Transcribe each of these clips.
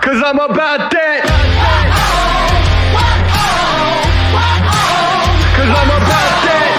Cause I'm about that. Cause I'm about that.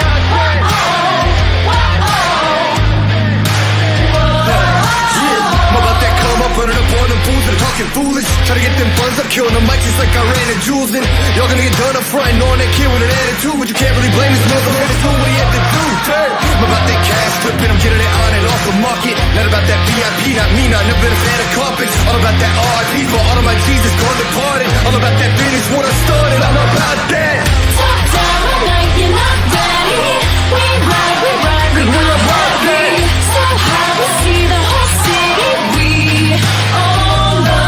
I'm about that come up, running up on them fools and talking foolish. Try to get them funds up, killing the mic just like I ran and Jules in. Y'all gonna get done up front and on that kid with an attitude, but you can't really blame this motherfucker for what he had to do. I'm about that cash flipping, I'm getting it on and off the market. Not about that VIP, not me, not never been a fan of carpets. All about that RIP for all of my Jesus gone departed. All about that finish when I started, I'm about that. Top down all night, you're not ready. We ride, we're about that. So high, we see the whole city. We own the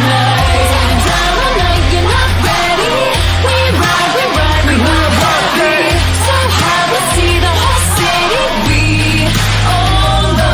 night. Top down all night, you're not ready. We ride, we're about that. So high, we see the whole city. We own the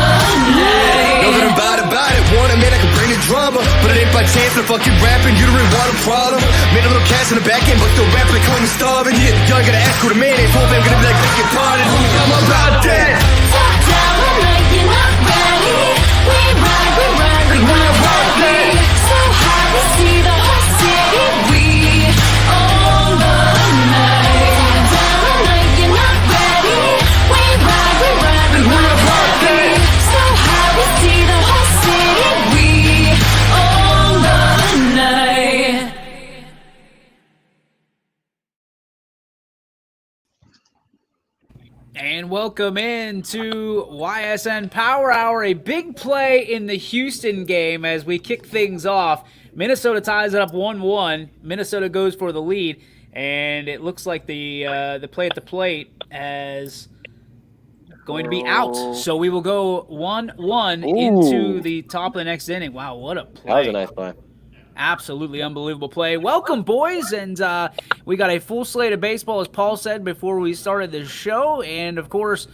night. Know that I'm about it. Want it, man, I can bring the drama. But it ain't by chance that I'm fucking rapping. You don't really want a problem. Made a little cash in the back end, but still rapping, they call me starving. Yeah, y'all gotta ask who the man is. Hope I'm gonna be like, beg your pardon. I'm about that. Top down all night, you're not ready. We ride, we're about that. So high, we see the whole city. We own the night. Top down all night, you're not ready. We ride, we're about that. So high, we see the whole city. We own the night. And welcome into Ysn Power Hour, a big play in the Houston game as we kick things off. Minnesota ties it up 1-1. Minnesota goes for the lead, and it looks like the play at the plate is going to be out. So we will go 1-1 into the top of the next inning. Wow, what a play. That was a nice play. Absolutely unbelievable play. Welcome, boys, and we got a full slate of baseball, as Paul said before we started the show, and of course,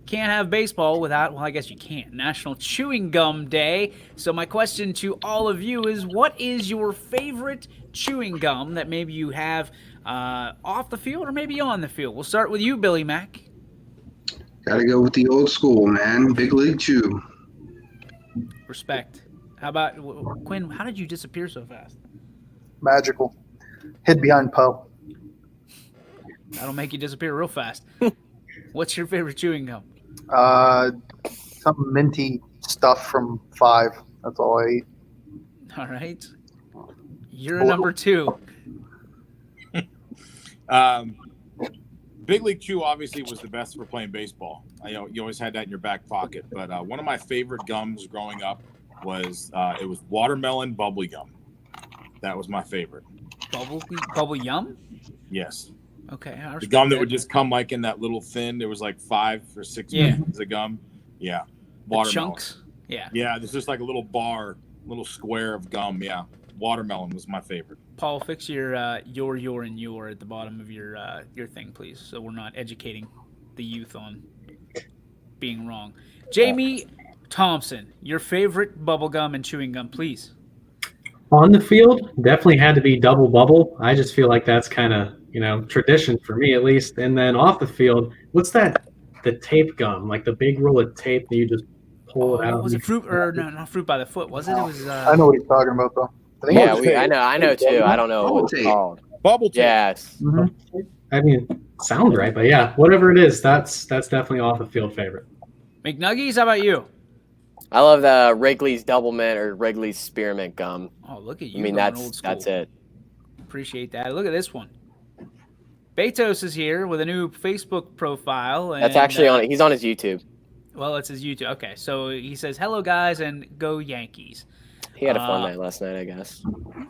can't have baseball without, well, I guess you can't, National Chewing Gum Day. So my question to all of you is, what is your favorite chewing gum that maybe you have off the field or maybe on the field? We'll start with you, Billy Mack. Gotta go with the old school, man. Big League Chew. Respect. How about, Quinn, how did you disappear so fast? Magical. Hid behind Poe. That'll make you disappear real fast. What's your favorite chewing gum? Some minty stuff from 5. That's all I eat. All right. You're number 2. Big League Chew obviously was the best for playing baseball. You always had that in your back pocket. But one of my favorite gums growing up was it was watermelon bubbly gum. That was my favorite. Bubble yum? Yes. Okay. The gum that would just come like in that little thin. There was like 5 or 6 pieces of gum. Yeah. Watermelon. Chunks. Yeah. Yeah. There's just like a little bar, little square of gum. Yeah. Watermelon was my favorite. Paul, fix your and your at the bottom of your thing, please, so we're not educating the youth on being wrong. Jamie Thompson, your favorite bubble gum and chewing gum, please. On the field, definitely had to be double bubble. I just feel like that's kind of, tradition for me at least. And then off the field, what's that? The tape gum, like the big roll of tape that you just pull it out. Was it fruit or no, not fruit by the foot? Was it? It was. I know what he's talking about though. Yeah, I know too. I don't know what it's called. Bubble tape. Yes. Mm-hmm. I mean, sounds right, but yeah, whatever it is, that's definitely off the field favorite. McNuggies, how about you? I love the Wrigley's Double Mint or Wrigley's Spearmint gum. Oh, look at you! I mean, old school. that's it. Appreciate that. Look at this one. Betos is here with a new Facebook profile. And, That's actually on. He's on his YouTube. Well, it's his YouTube. Okay, so he says, "Hello, guys, and go Yankees." He had a fun night last night, I guess.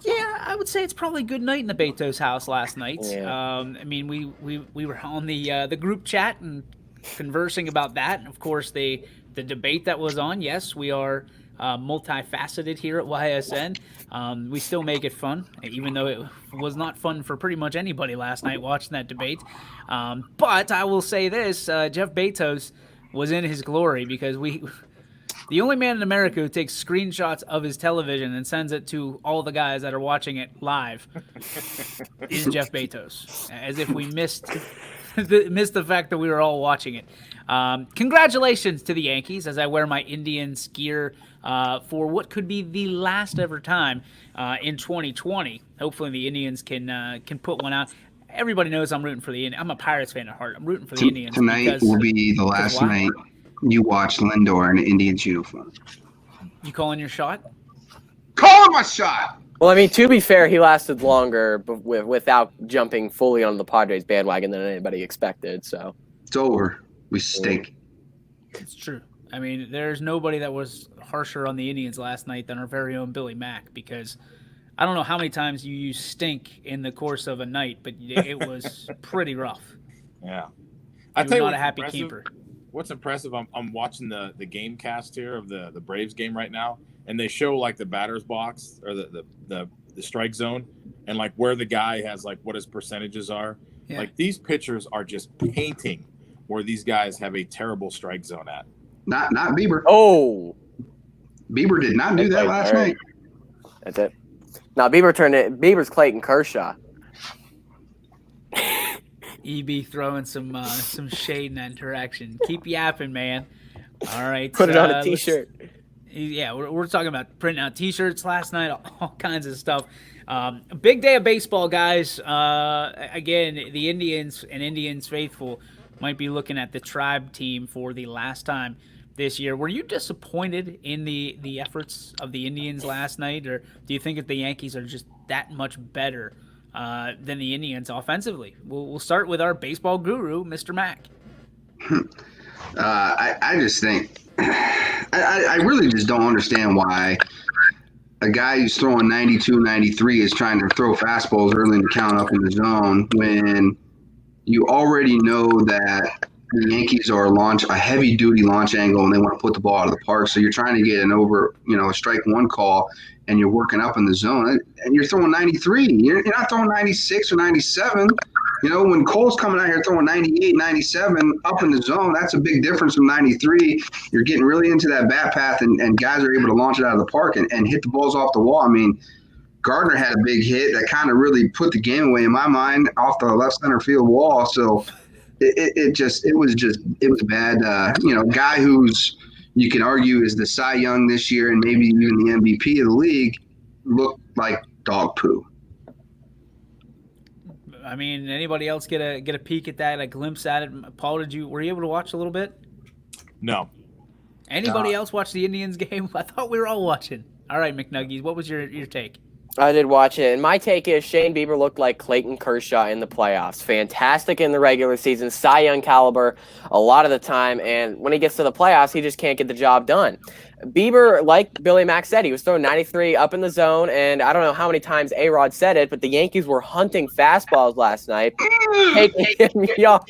Yeah, I would say it's probably a good night in the Betos house last night. Yeah. I mean, we were on the group chat and conversing about that, and of course the debate that was on. Yes, we are multifaceted here at YSN. We still make it fun, even though it was not fun for pretty much anybody last night watching that debate. But I will say this: Jeff Betos was in his glory because the only man in America who takes screenshots of his television and sends it to all the guys that are watching it live is Jeff Betos, as if we missed missed the fact that we were all watching it. Congratulations to the Yankees as I wear my Indians gear for what could be the last ever time in 2020. Hopefully the Indians can put one out. Everybody knows I'm rooting for the Indians. I'm a Pirates fan at heart. I'm rooting for the Indians. Tonight will be the last night you watch Lindor in an Indians uniform. You calling your shot? Calling my shot! Well, I mean, to be fair, he lasted longer without jumping fully on the Padres bandwagon than anybody expected. So it's over. We stink. It's true. I mean, there's nobody that was harsher on the Indians last night than our very own Billy Mack, because I don't know how many times you use stink in the course of a night, but it was pretty rough. Yeah. I tell you, not a happy keeper. What's impressive, I'm watching the game cast here of the Braves game right now, and they show like the batter's box or the strike zone and like where the guy has like what his percentages are. Yeah. Like these pitchers are just painting where these guys have a terrible strike zone at. Not Bieber. Oh. Bieber did not do that last night. That's it. Now Bieber's Clayton Kershaw. EB throwing some shade in that direction. Keep yapping, man. All right. Put it on a T-shirt. Yeah, we're talking about printing out T-shirts last night, all kinds of stuff. Big day of baseball, guys. Again, the Indians and Indians faithful might be looking at the Tribe team for the last time this year. Were you disappointed in the efforts of the Indians last night, or do you think that the Yankees are just that much better than the Indians offensively? We'll start with our baseball guru, Mr. Mack. I just think I really just don't understand why a guy who's throwing 92, 93 is trying to throw fastballs early in the count up in the zone when you already know that the Yankees are a heavy-duty launch angle, and they want to put the ball out of the park. So you're trying to get a strike one call, and you're working up in the zone, and you're throwing 93. You're not throwing 96 or 97. When Cole's coming out here throwing 98, 97 up in the zone, that's a big difference from 93. You're getting really into that bat path, and guys are able to launch it out of the park and hit the balls off the wall. I mean, Gardner had a big hit that kind of really put the game away in my mind off the left center field wall. So it was bad. Guy who's you can argue is the Cy Young this year and maybe even the MVP of the league looked like dog poo. I mean, anybody else get a peek at that, a glimpse at it? Paul, were you able to watch a little bit? No. Anybody else watch the Indians game? I thought we were all watching. All right, McNuggies, what was your take? I did watch it, and my take is Shane Bieber looked like Clayton Kershaw in the playoffs. Fantastic in the regular season, Cy Young caliber a lot of the time, and when he gets to the playoffs, he just can't get the job done. Bieber, like Billy Mack said, he was throwing 93 up in the zone, and I don't know how many times A-Rod said it, but the Yankees were hunting fastballs last night, taking him yard.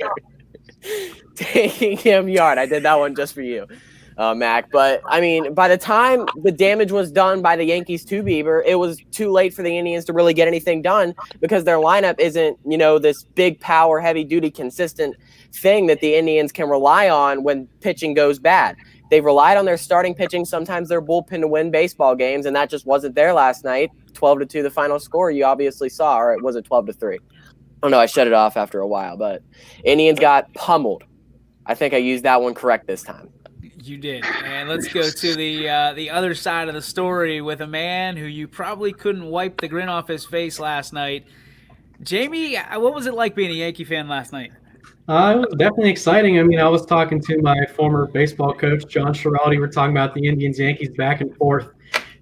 Taking him yard. I did that one just for you. Mac. But, I mean, by the time the damage was done by the Yankees to Bieber, it was too late for the Indians to really get anything done because their lineup isn't, this big power, heavy-duty, consistent thing that the Indians can rely on when pitching goes bad. They've relied on their starting pitching, sometimes their bullpen to win baseball games, and that just wasn't there last night. 12-2 the final score you obviously saw, or was it 12-3? Oh, no, I shut it off after a while, but Indians got pummeled. I think I used that one correct this time. You did. And let's go to the other side of the story with a man who you probably couldn't wipe the grin off his face last night. Jamie, what was it like being a Yankee fan last night? It was definitely exciting. I mean, I was talking to my former baseball coach, John Schiraldi. We're talking about the Indians-Yankees back and forth.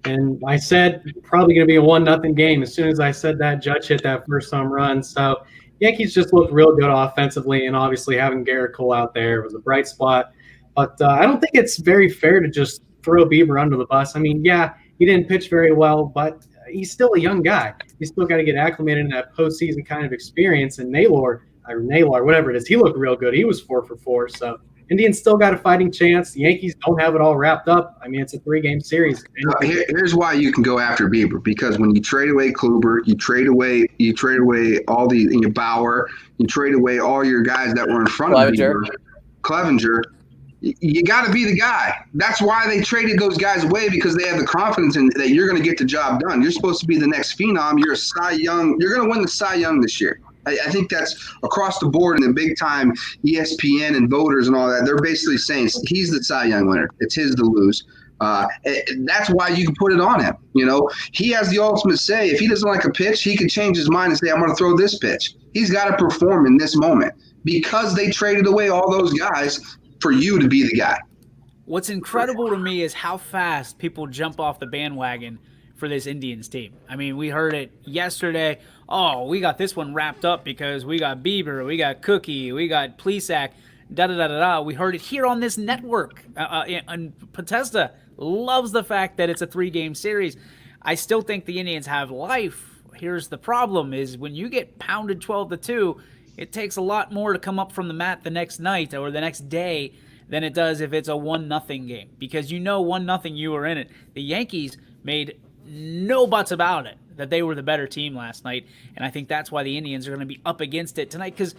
And I said, probably going to be a 1-0 game. As soon as I said that, Judge hit that first home run. So Yankees just looked real good offensively, and obviously having Garrett Cole out there was a bright spot. But I don't think it's very fair to just throw Bieber under the bus. I mean, yeah, he didn't pitch very well, but he's still a young guy. He's still got to get acclimated in that postseason kind of experience. And Naylor, whatever it is, he looked real good. He was 4 for 4. So Indians still got a fighting chance. The Yankees don't have it all wrapped up. I mean, it's a 3-game series. Here's why you can go after Bieber, because when you trade away Kluber, you trade away all the Bauer, you trade away all your guys that were in front of Bieber, Clevenger. You got to be the guy. That's why they traded those guys away, because they have the confidence that you're going to get the job done. You're supposed to be the next phenom. You're a Cy Young. You're going to win the Cy Young this year. I think that's across the board, and the big time ESPN and voters and all that. They're basically saying he's the Cy Young winner. It's his to lose. That's why you can put it on him. He has the ultimate say. If he doesn't like a pitch, he could change his mind and say, I'm going to throw this pitch. He's got to perform in this moment because they traded away all those guys for you to be the guy. What's incredible to me is how fast people jump off the bandwagon for this Indians team. I mean, we heard it yesterday. Oh, we got this one wrapped up because we got Bieber, we got Cookie, we got Plesac, da-da-da-da-da. We heard it here on this network. And Potesta loves the fact that it's a 3-game series. I still think the Indians have life. Here's the problem is when you get pounded 12-2, it takes a lot more to come up from the mat the next night or the next day than it does if it's a 1-0 game. Because 1-0 you were in it. The Yankees made no buts about it that they were the better team last night, and I think that's why the Indians are going to be up against it tonight. Because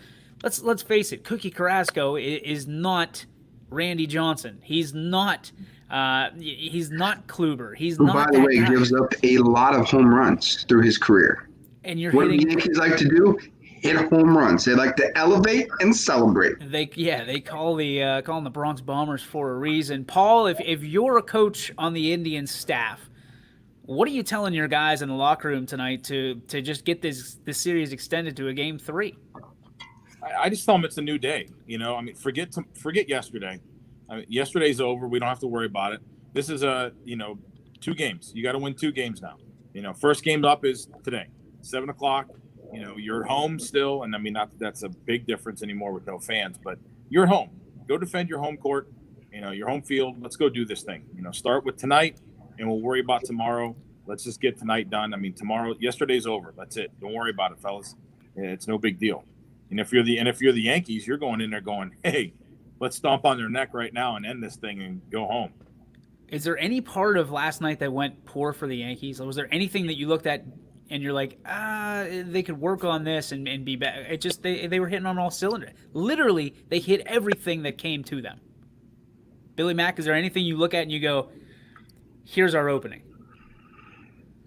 let's face it, Cookie Carrasco is not Randy Johnson. He's not Kluber. He's Who, not. by the way, guy. gives up a lot of home runs through his career. And you're what hitting. the Yankees like to do? Hit home runs. They like to elevate and celebrate. They call them the Bronx Bombers for a reason. Paul, if you're a coach on the Indians staff, what are you telling your guys in the locker room tonight to just get this series extended to a game 3? I just tell them it's a new day. Forget yesterday. Yesterday's over. We don't have to worry about it. This is 2 games. You got to win 2 games now. First game up is today, 7:00. You're home still, and not that that's a big difference anymore with no fans, but you're at home. Go defend your home court, your home field. Let's go do this thing. Start with tonight, and we'll worry about tomorrow. Let's just get tonight done. Yesterday's over. That's it. Don't worry about it, fellas. It's no big deal. And if you're the Yankees, you're going in there going, hey, let's stomp on their neck right now and end this thing and go home. Is there any part of last night that went poor for the Yankees? Or was there anything that you looked at and you're like, they could work on this and be better? It just they were hitting on all cylinders. Literally, they hit everything that came to them. Billy Mack, is there anything you look at and you go, here's our opening?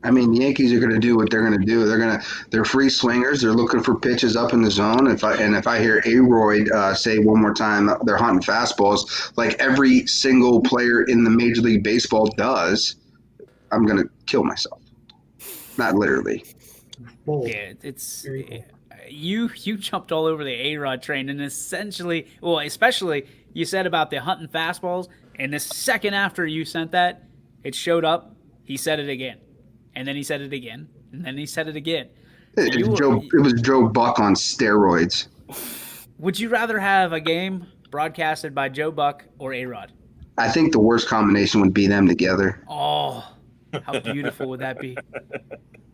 The Yankees are going to do what they're going to do. They're free swingers. They're looking for pitches up in the zone. If I hear Aroyd say one more time, they're hunting fastballs like every single player in the Major League Baseball does. I'm going to kill myself. Not literally. Yeah, it's you jumped all over the A-Rod train, and especially you said about the hunting fastballs, and the second after you sent that, it showed up. He said it again, and then he said it again, and then he said it again. It was Joe Buck on steroids. Would you rather have a game broadcasted by Joe Buck or A-Rod? I think the worst combination would be them together. Oh, how beautiful would that be?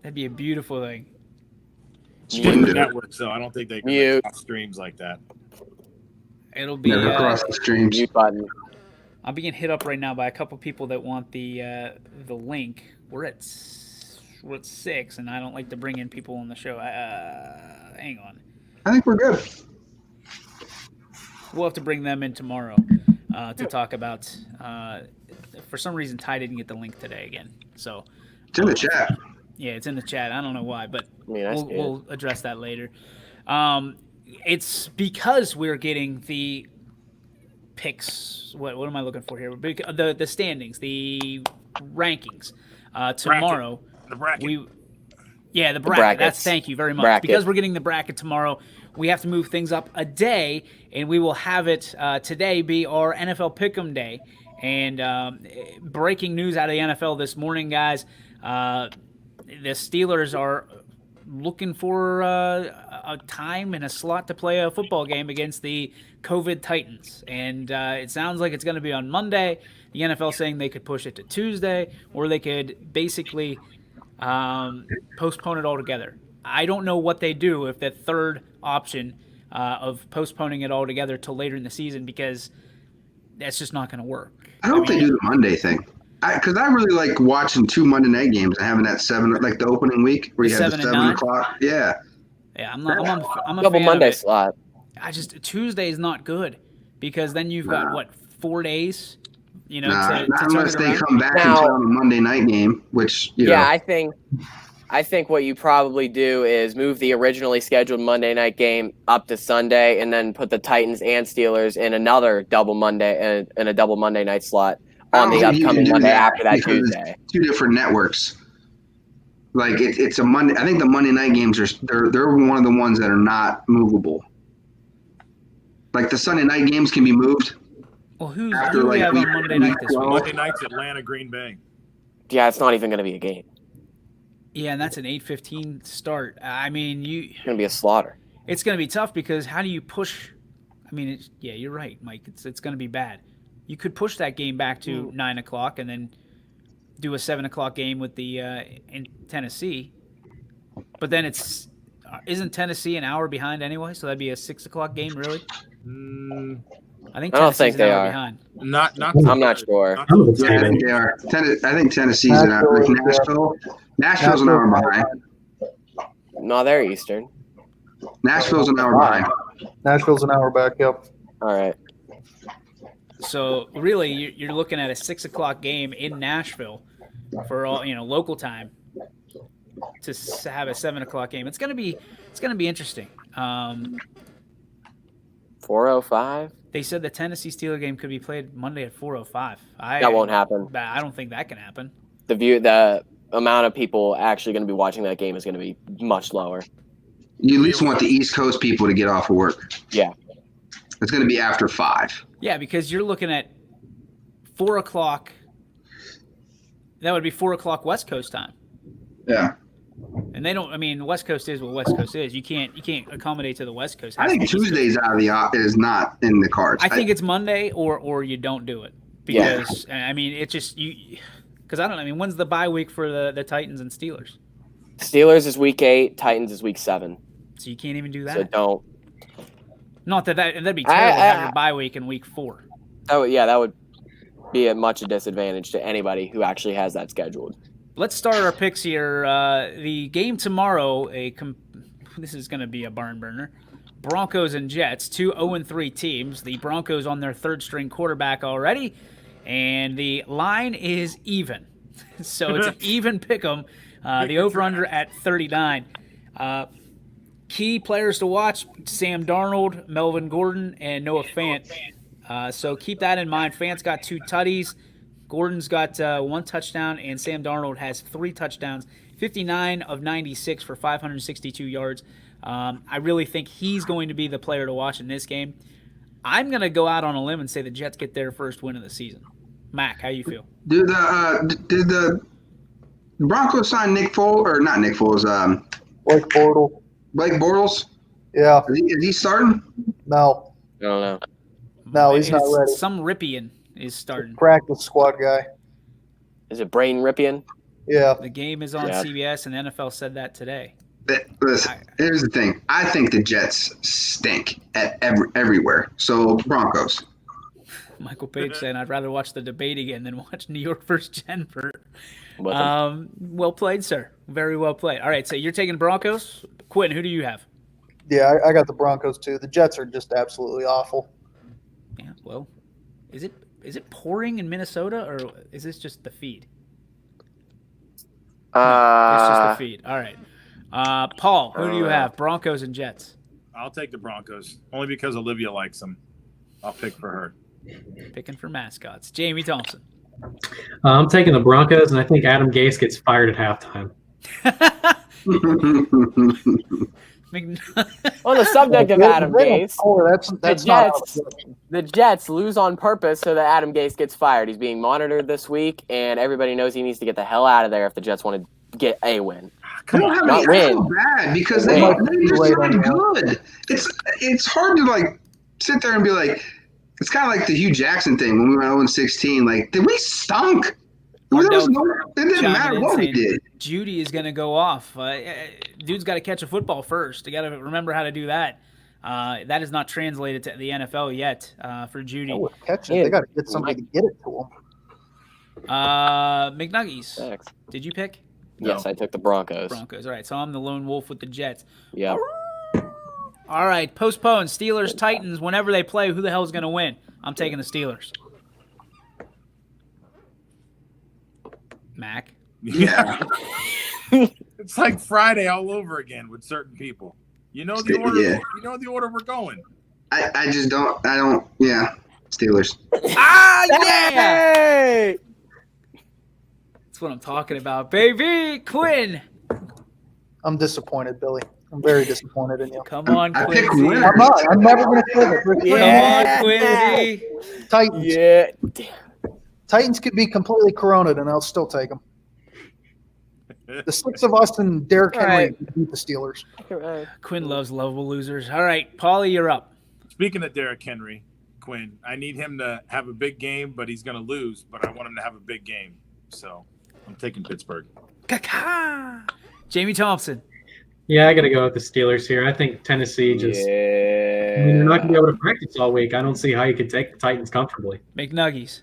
That'd be a beautiful thing. It's different network, so I don't think they can off streams like that. It'll be never cross the streams. Mute button. I'm being hit up right now by a couple people that want the link. We're at 6, and I don't like to bring in people on the show. Hang on. I think we're good. We'll have to bring them in tomorrow to talk about. For some reason, Ty didn't get the link today again. So it's in the chat. Yeah, it's in the chat. I don't know why, but we'll address that later. It's because we're getting the picks. What am I looking for here? The standings, the rankings. Tomorrow, the bracket. The bracket. Thank you very much. Bracket. Because we're getting the bracket tomorrow, we have to move things up a day, and we will have it today be our NFL Pick'em Day. And breaking news out of the NFL this morning, guys. The Steelers are looking for a time and a slot to play a football game against the COVID Titans. And it sounds like it's going to be on Monday. The NFL saying they could push it to Tuesday, or they could basically postpone it altogether. I don't know what they do if the third option of postponing it altogether till later in the season, because that's just not going to work. I hope they do the Monday thing. Because I really like watching 2 Monday night games and having that 7, like the opening week where you have the 7 o'clock. Yeah. Yeah, I'm a Double fan Monday of it. slot. Tuesday is not good because then you've got 4 days, to not turn unless it they around. come back and Now- play on a Monday night game, which I think I think what you probably do is move the originally scheduled Monday night game up to Sunday, and then put the Titans and Steelers in another double Monday in a double Monday night slot I on don't the think you can upcoming do Monday that after that because it's Tuesday. two different networks. Like it's a Monday. I think the Monday night games they're one of the ones that are not movable. Like the Sunday night games can be moved. Well, who After, do we like, have on week- Monday night this week week? 12. Monday night's Atlanta, Green Bay. Yeah, it's not even going to be a game. Yeah, and that's an 8:15 start. I mean, It's going to be a slaughter. it's going to be tough because how do you push? I mean, yeah, you're right, Mike. It's going to be bad. You could push that game back to 9 o'clock and then do a 7 o'clock game with the in Tennessee. But then isn't Tennessee an hour behind anyway? So that'd be a 6 o'clock game, really. I think I don't Tennessee's think an they hour are. behind. Not. I'm not sure. Not I'm with Yeah, I Steven. think they are. I think Tennessee's an hour. Like Nashville. Nashville's an hour behind. No, they're Eastern. Nashville's an hour behind. Nashville's an hour back. Yep. All right. So really, you're looking at a 6 o'clock game in Nashville for all local time to have a 7 o'clock game. It's gonna be interesting. 4:05. They said the Tennessee Steeler game could be played Monday at 4:05. That won't happen. I don't think that can happen. The amount of people actually going to be watching that game is going to be much lower. You at least want the East Coast people to get off of work. Yeah. It's going to be after 5. Yeah, because you're looking at 4 o'clock. That would be 4 o'clock West Coast time. Yeah. And they don't. I mean, West Coast is what West Coast is. You can't accommodate to the West Coast. I think Tuesday's out of the is not in the cards. I think it's Monday or you don't do it because I mean it just because I don't know. I mean, when's the bye week for the Titans and Steelers? Steelers is week 8. Titans is week 7. So you can't even do that. So don't. Not that'd be terrible to have your bye week in week 4. That would be much a disadvantage to anybody who actually has that scheduled. Let's start our picks here. The game tomorrow, this is going to be a barn burner. Broncos and Jets, 2 0-3 teams. The Broncos on their third-string quarterback already, and the line is even. So it's an even pick'em. The over-under at 39. Key players to watch: Sam Darnold, Melvin Gordon, and Noah Fant. So keep that in mind. Fant's got 2 tutties. Gordon's got 1 touchdown, and Sam Darnold has 3 touchdowns, 59 of 96 for 562 yards. I really think he's going to be the player to watch in this game. I'm going to go out on a limb and say the Jets get their first win of the season. Mac, how you feel? Did the Broncos sign Nick Foles or not Nick Foles? Blake Bortles. Blake Bortles. Yeah. Is he starting? No. I don't know. No, he's not ready. Some Ripien is starting. Practice squad guy. Is it Brain Ripien? Yeah. The game is on Yeah. CBS, and the NFL said that today. Listen, here's the thing. I think the Jets stink at everywhere. So Broncos. Michael Page saying, I'd rather watch the debate again than watch New York versus Denver. With them. Well played, sir. Very well played. All right, so you're taking Broncos. Quinn, who do you have? Yeah, I got the Broncos too. The Jets are just absolutely awful. Yeah, well, is it pouring in Minnesota, or is this just the feed? It's just the feed. All right. Paul, who do you have? Broncos and Jets. I'll take the Broncos only because Olivia likes them. I'll pick for her. Picking for mascots. Jamie Thompson. I'm taking the Broncos, and I think Adam Gase gets fired at halftime. On the subject of Adam Gase, That's not the Jets lose on purpose so that Adam Gase gets fired. He's being monitored this week, and everybody knows he needs to get the hell out of there if the Jets want to get a win. Come on, not I win. feel bad because they're just not good. It's hard to like sit there and be like, it's kind of like the Hugh Jackson thing when we went 0-16. Like, we stunk. It didn't matter what we did. Judy is going to go off. Dude's got to catch a football first. You got to remember how to do that. That is not translated to the NFL yet for Judy. They got to get somebody to get it to them. McNuggies. Thanks. Did you pick? Yes, I took the Broncos. Broncos. All right, so I'm the lone wolf with the Jets. Yeah. All right, postpone. Steelers, Titans, whenever they play, who the hell is going to win? I'm taking the Steelers. Mac? Yeah. It's like Friday all over again with certain people. You know the order. Yeah. You know the order we're going. I just don't. I don't. Yeah. Steelers. Ah, yeah! Hey! That's what I'm talking about, baby. Quinn, I'm disappointed, Billy. I'm very disappointed in you. come on, I pick Quincy. winners. I'm not. I'm never going to say that. Come Yeah. on, Quincy. Titans. Yeah. Titans could be completely coroned, and I'll still take them. The six of us and Derrick Henry Right. beat the Steelers. Quinn loves lovable losers. All right, Paulie, you're up. Speaking of Derrick Henry, Quinn, I need him to have a big game, but he's going to lose. But I want him to have a big game, so I'm taking Pittsburgh. Ka-ka! Jamie Thompson. Yeah, I got to go with the Steelers here. I think Tennessee just. I mean, they're not going to be able to practice all week. I don't see how you could take the Titans comfortably. McNuggies.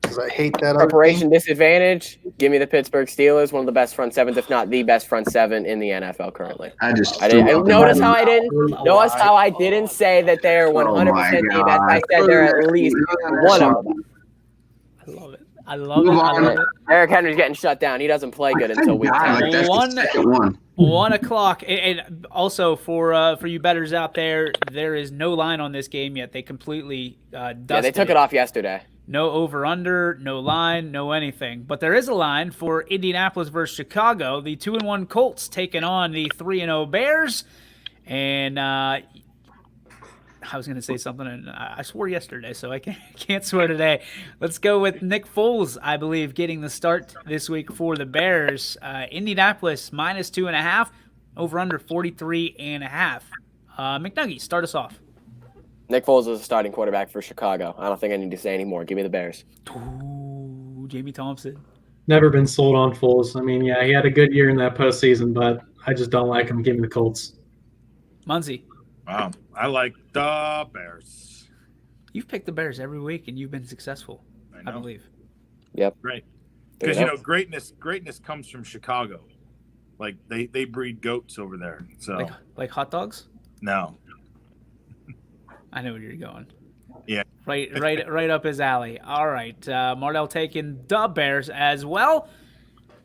Because I hate that other Preparation team. disadvantage. Give me the Pittsburgh Steelers, one of the best front sevens, if not the best front seven in the NFL currently. I just. I didn't threw up notice in how my I didn't mouth. notice how I didn't say that they're 100% the best. I said they're at least one of them. I love it. I love it. Move I on. love it. Derrick Henry's getting shut down. He doesn't play good until week God, 10. like, that's One- the second one. 1 o'clock. And also for you bettors out there, there is no line on this game yet. They completely dusted Yeah, they took it off yesterday. No over/under, no line, no anything. But there is a line for Indianapolis versus Chicago. The 2-1 Colts taking on the 3-0 Bears. And I was going to say something, and I swore yesterday, so I can't swear today. Let's go with Nick Foles, I believe, getting the start this week for the Bears. Indianapolis -2.5, over/under 43.5. McNuggy, start us off. Nick Foles is a starting quarterback for Chicago. I don't think I need to say any more. Give me the Bears. Ooh, Jamie Thompson. Never been sold on Foles. I mean, yeah, he had a good year in that postseason, but I just don't like him. Give me the Colts. Muncie. Wow, I like the Bears. You've picked the Bears every week, and you've been successful, I I know. believe. Great. There Because you you go. know, greatness comes from Chicago. Like they breed goats over there. So Like hot dogs? no. I know where you're going. Yeah. Right up his alley. All right. Mardell taking the Bears as well.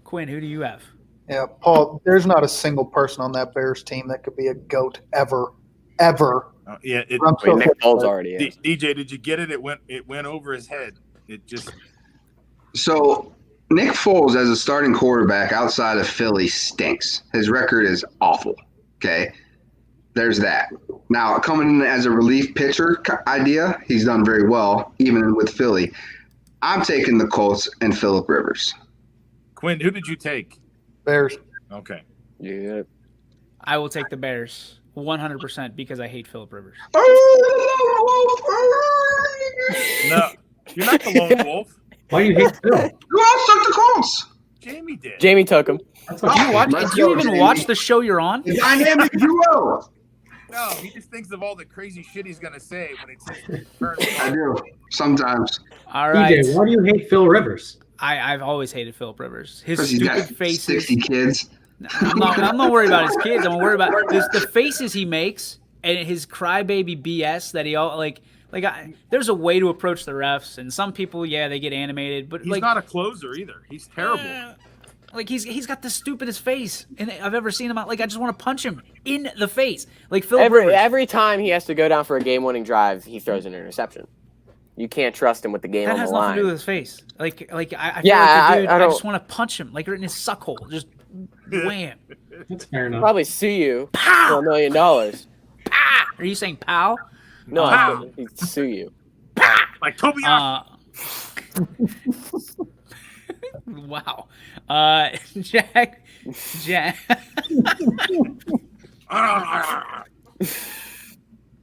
Quinn, who do you have? Yeah, Paul, there's not a single person on that Bears team that could be a GOAT ever. Yeah. It, I'm so Nick Foles already is. DJ, did you get it? It went over his head. It just So Nick Foles as a starting quarterback outside of Philly stinks. His record is awful. Okay. There's that. Now, coming in as a relief pitcher idea, he's done very well, even with Philly. I'm taking the Colts and Phillip Rivers. Quinn, who did you take? Bears. Okay. Yeah. I will take the Bears 100% because I hate Phillip Rivers. No, you're not the lone wolf. Why do you hate Phil? Who else took the Colts? Jamie did. Jamie took him. That's Do you watch? Let's Do you go, even Jamie. watch the show you're on? The dynamic duo. No, he just thinks of all the crazy shit he's gonna say when it's his turn. I do. Sometimes. All right. DJ, why do you hate Phil Rivers? I've always hated Phillip Rivers. His Because he's got stupid faces. 60 kids. I'm not worried about his kids. I'm worried about the faces he makes and his crybaby BS that he all there's a way to approach the refs, and some people, yeah, they get animated, but He's like not a closer either. He's terrible. like he's got the stupidest face and I've ever seen him out. Like I just want to punch him in the face. Like Phillip Rivers. Every time he has to go down for a game-winning drive, he throws an interception. You can't trust him with the game That on has the nothing line. to do with his face. Like I feel Yeah, like the dude, I I don't- just want to punch him, like right in his suck hole. Just wham. That's fair enough. Probably sue you for $1 million. Are you saying pow? No, Wow. he'd sue you. Like Toby. Wow. Jack.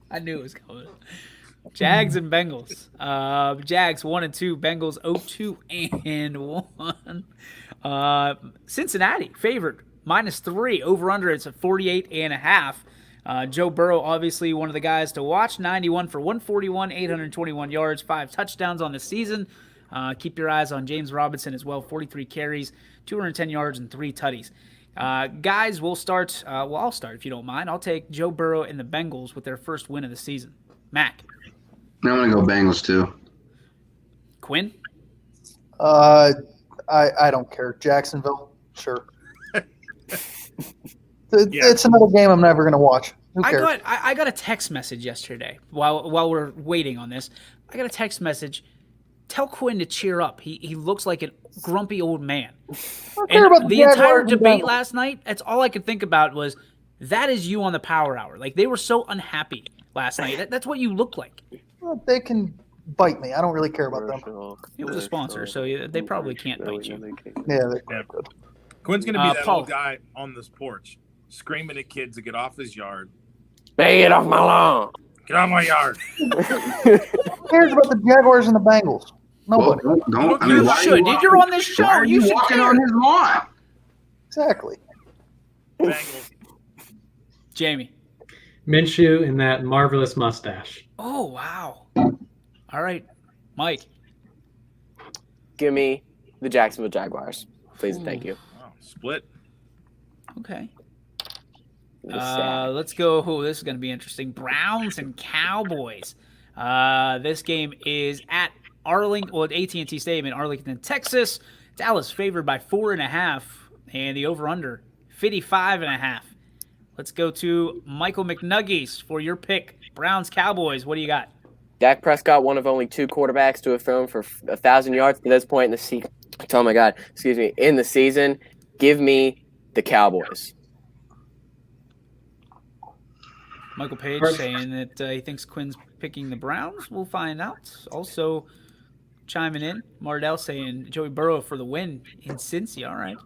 I knew it was coming. Jags and Bengals. Jags 1-2, Bengals 0-2-1. Cincinnati favored -3 over/under. It's a 48.5. Joe Burrow, obviously one of the guys to watch. 91 for 141, 821 yards, 5 touchdowns on the season. Keep your eyes on James Robinson as well. 43 carries, 210 yards, and 3 tutties. Guys, we'll start. I'll start if you don't mind. I'll take Joe Burrow and the Bengals with their first win of the season. Mac. I'm going to go Bengals, too. Quinn. I don't care. Jacksonville, sure. It's another game I'm never going to watch. Who cares? I got a text message yesterday while we're waiting on this. I got a text message. Tell Quinn to cheer up. He looks like a grumpy old man. I don't care about The entire Jaguars and debate Bengals. last night, that's all I could think about was that is you on the Power Hour. Like they were so unhappy last night. That's what you look like. Well, they can bite me. I don't really care about them. It was a sponsor, so they probably can't bite you. Yeah, Quinn's gonna be that Paul. old guy on this porch screaming at kids to get off his yard. Hey, get off my lawn. Get off my yard. who cares about the Jaguars and the Bengals? Well, Nobody. don't. I You mean, why are should. you You're on this show. Why are you should walking care. on his lawn? Exactly. Bengals. Jamie. Minshew and that marvelous mustache. Oh wow. All right, Mike. Give me the Jacksonville Jaguars, please and thank you. Oh, split. Okay. It was sad. Let's go. Oh, this is going to be interesting. Browns and Cowboys. This game is at Arlington, well, at AT&T Stadium in Arlington, Texas. Dallas favored by 4.5, and the over/under 55.5. Let's go to Michael McNuggies for your pick. Browns Cowboys. What do you got? Dak Prescott, one of only two quarterbacks to have thrown for 1,000 yards to this point in the season. Oh my God, excuse me, in the season. Give me the Cowboys. Michael Page saying that he thinks Quinn's picking the Browns. We'll find out. Also chiming in, Mardell saying Joey Burrow for the win in Cincy. All right.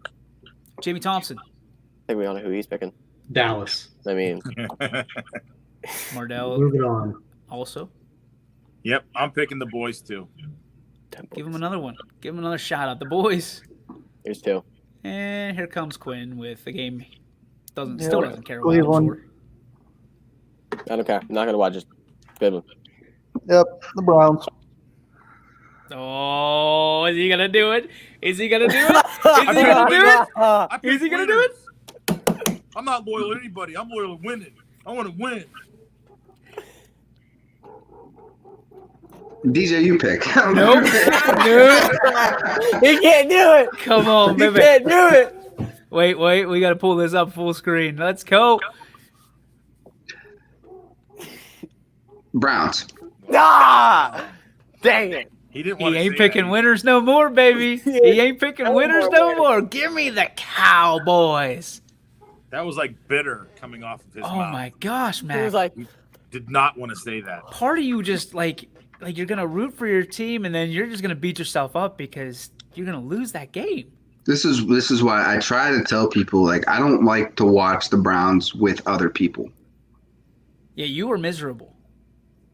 Jamie Thompson. I think we all know who he's picking. Dallas. I mean, Mardell Moving on. also. Yep, I'm picking the boys too. Give him another one. Give him another shot at the boys. here's two. And here comes Quinn with the game. Still doesn't care what Cleveland. score. I don't care. I'm not going to watch it. Good one. Yep, the Browns. Oh, is he gonna do it? Is he gonna do it? Is he gonna do it? I Is he pick gonna do it? winners. I'm not loyal to anybody. I'm loyal to winning. I want to win. DJ, you pick. Nope. He can't do it. Come on, He baby. can't do it. Wait. We gotta pull this up full screen. Let's go. Browns. Ah! Dang it. He didn't want He to ain't say picking that. winners no more, baby. He ain't picking winners no more. Give me the Cowboys. That was like bitter coming off of his Oh mouth. my gosh, He man. was like, Did not want to say that. Part of you just like you're gonna root for your team and then you're just gonna beat yourself up because you're gonna lose that game. This is why I try to tell people, like, I don't like to watch the Browns with other people. Yeah, you were miserable.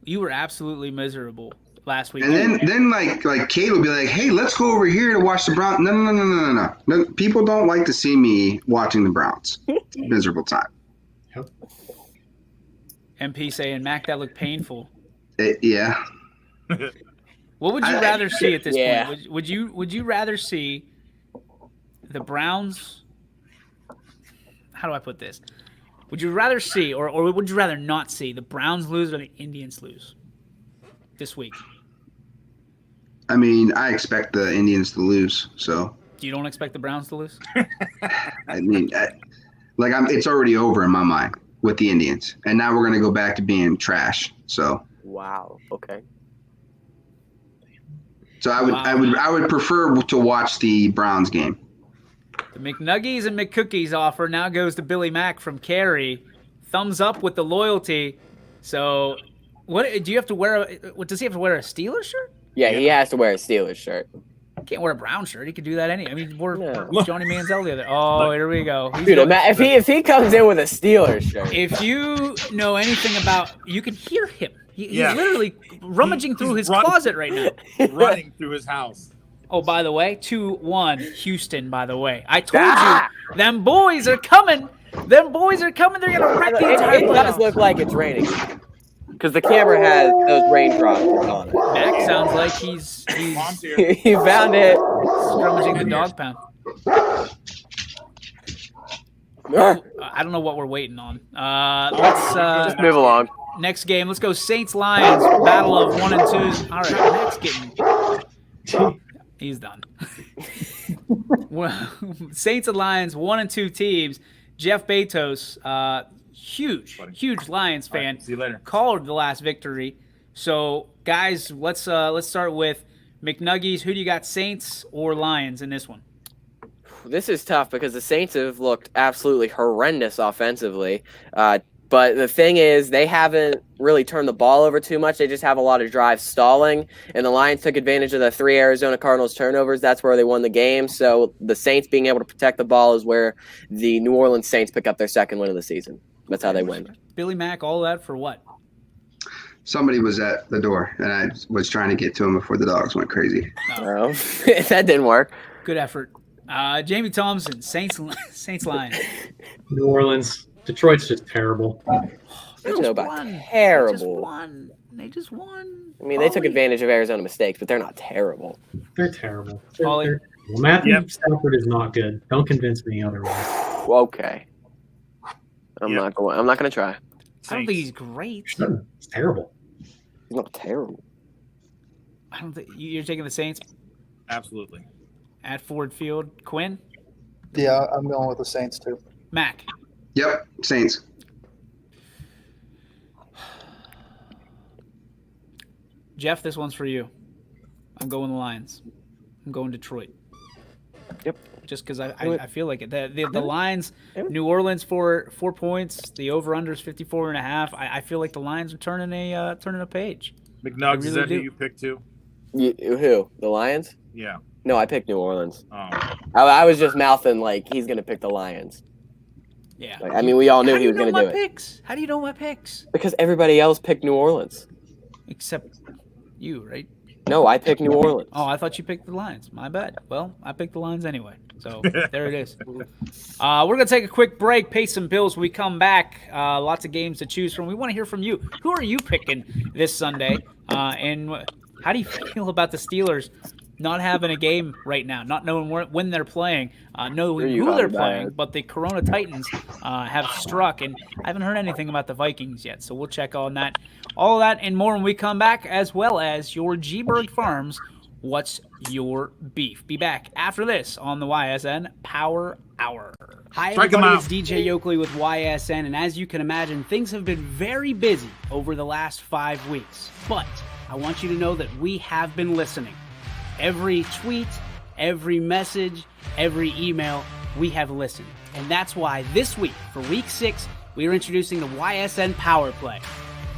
You were absolutely miserable last week. And then like Kate will be like, "Hey, let's go over here to watch the Browns." No. People don't like to see me watching the Browns. It's a miserable time. MP saying, Mac, that looked painful. Yeah. What would you I- rather see at this Yeah. point? Would you rather see the Browns? How do I put this? Would you rather see, or would you rather not see the Browns lose or the Indians lose this week? I mean, I expect the Indians to lose. So, You don't expect the Browns to lose? I mean, it's already over in my mind with the Indians, and now we're gonna go back to being trash. So, wow. Okay. I would prefer to watch the Browns game. The McNuggies and McCookies offer now goes to Billy Mack from Cary. Thumbs up with the loyalty. So, what do you have to wear? Does he have to wear a Steelers shirt? Yeah, he has to wear a Steelers shirt. Can't wear a brown shirt. He could do that he wore No. Johnny Manziel the other. Oh, here we go. He's Dude, going- if he comes in with a Steelers shirt, If you know anything about, you can hear him. He's Yeah. literally rummaging through his run- closet right now. Running through his house. Oh, by the way, 2-1 Houston, by the way. I told Ah! you, them boys are coming. Them boys are coming. They're going to wreck the entire it does playoffs. look like it's raining because the camera has those raindrops on it. Mac sounds like he's Mom's here. He found it. rummaging the dog pound. I don't know what we're waiting on. Let's Just move along. next game. Let's go Saints Lions battle of 1 and 2. All right, Mac's getting. He's done. Well, Saints and Lions 1 and 2 teams. Jeff Bezos, huge Lions All right, fan, see you later. called the last victory. So, guys, let's start with McNuggies. Who do you got, Saints or Lions in this one? This is tough because the Saints have looked absolutely horrendous offensively. But the thing is, they haven't really turned the ball over too much. They just have a lot of drives stalling. And the Lions took advantage of the 3 Arizona Cardinals turnovers. That's where they won the game. So the Saints being able to protect the ball is where the New Orleans Saints pick up their second win of the season. That's how they win. Billy Mack, all that for what? Somebody was at the door, and I was trying to get to him before the dogs went crazy. Oh, that didn't work. Good effort. Jamie Thompson, Saints Lions. New Orleans. Detroit's just terrible. I don't know about terrible. They just won. I mean, they took advantage of Arizona mistakes, but they're not terrible. They're terrible. Ollie? They're terrible. Matthew Stafford is not good. Don't convince me otherwise. Okay. I'm not going to try. I don't think he's great. It's terrible. He's not terrible. I don't think you're taking the Saints Absolutely. at Ford Field. Quinn, Yeah, I'm going with the Saints too. Mac. Yep, Saints. Jeff, this one's for you. I'm going the Lions. I'm going Detroit. Yep. Just because I feel like it. The Lions, New Orleans for 4 points. The over/under is 54.5. I feel like the Lions are turning a page. McNuggs, really is that do. who you picked too? Who? The Lions? Yeah. No, I picked New Orleans. Oh. I was just mouthing like he's going to pick the Lions. Yeah. Like, I mean, we all knew he was going to do it. Picks? How do you know my picks? Because everybody else picked New Orleans. Except you, right? No, I picked New Orleans. Oh, I thought you picked the Lions. My bad. Well, I picked the Lions anyway. So there it is. We're going to take a quick break, pay some bills. When we come back, lots of games to choose from. We want to hear from you. Who are you picking this Sunday? And how do you feel about the Steelers not having a game right now, not knowing when they're playing, knowing who they're playing, but the Corona Titans have struck, and I haven't heard anything about the Vikings yet, so we'll check on that. All that and more when we come back, as well as your G-Berg Farms, What's Your Beef? Be back after this on the YSN Power Hour. Hi, everybody, it's DJ Yoakley with YSN, and as you can imagine, things have been very busy over the last 5 weeks, but I want you to know that we have been listening. Every tweet, every message, every email, we have listened. And that's why this week, for week 6, we are introducing the YSN Power Play.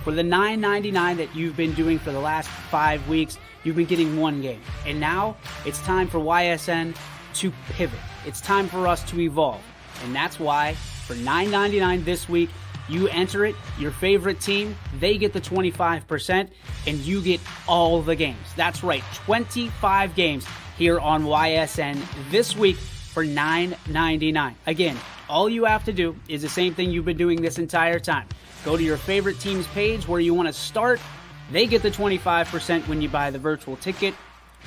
For the $9.99 that you've been doing for the last 5 weeks, you've been getting 1 game. And now it's time for YSN to pivot. It's time for us to evolve. And that's why for $9.99 this week, you enter it, your favorite team, they get the 25%, and you get all the games. That's right, 25 games here on YSN this week for $9.99. Again, all you have to do is the same thing you've been doing this entire time. Go to your favorite team's page where you want to start. They get the 25% when you buy the virtual ticket.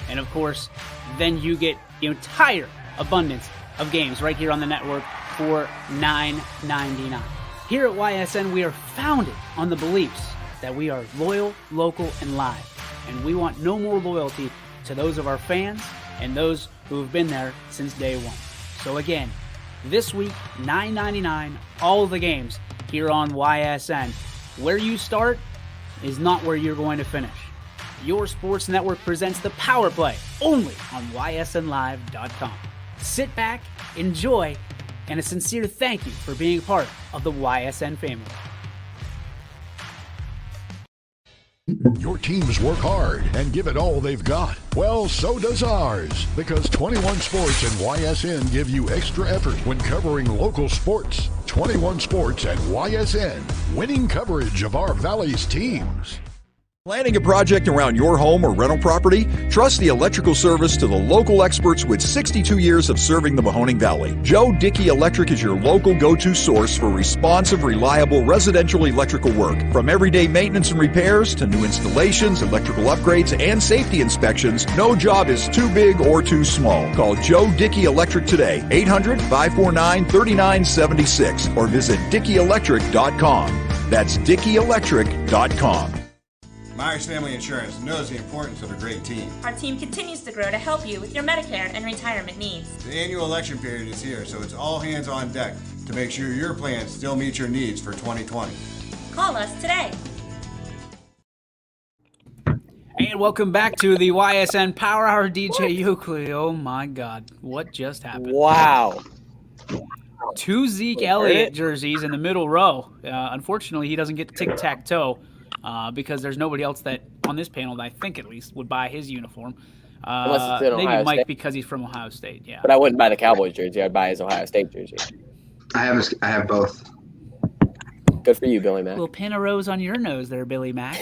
And of course, then you get the entire abundance of games right here on the network for $9.99. Here at YSN, we are founded on the beliefs that we are loyal, local, and live. And we want no more loyalty to those of our fans and those who have been there since day one. So again, this week, $9.99, all of the games here on YSN. Where you start is not where you're going to finish. Your sports network presents the Power Play only on ysnlive.com. Sit back, enjoy, and a sincere thank you for being part of the YSN family. Your teams work hard and give it all they've got. Well, so does ours, because 21 Sports and YSN give you extra effort when covering local sports. 21 Sports and YSN, winning coverage of our Valley's teams. Planning a project around your home or rental property? Trust the electrical service to the local experts with 62 years of serving the Mahoning Valley. Joe Dickey Electric is your local go-to source for responsive, reliable residential electrical work. From everyday maintenance and repairs to new installations, electrical upgrades, and safety inspections, no job is too big or too small. Call Joe Dickey Electric today, 800-549-3976, or visit DickeyElectric.com. That's DickeyElectric.com. Myers Family Insurance knows the importance of a great team. Our team continues to grow to help you with your Medicare and retirement needs. The annual election period is here, so it's all hands on deck. to make sure your plans still meet your needs for 2020. Call us today. And welcome back to the YSN Power Hour. DJ Euclid. Oh my God, what just happened? Wow. 2 Zeke Elliott jerseys in the middle row. Unfortunately, he doesn't get tic-tac-toe because there's nobody else that on this panel that I think at least would buy his uniform. Unless it's in maybe Ohio Mike State. because he's from Ohio State. Yeah. But I wouldn't buy the Cowboys jersey. I'd buy his Ohio State jersey. I have both. Good for you, Billy Mack. Little pin a rose on your nose there, Billy Mack.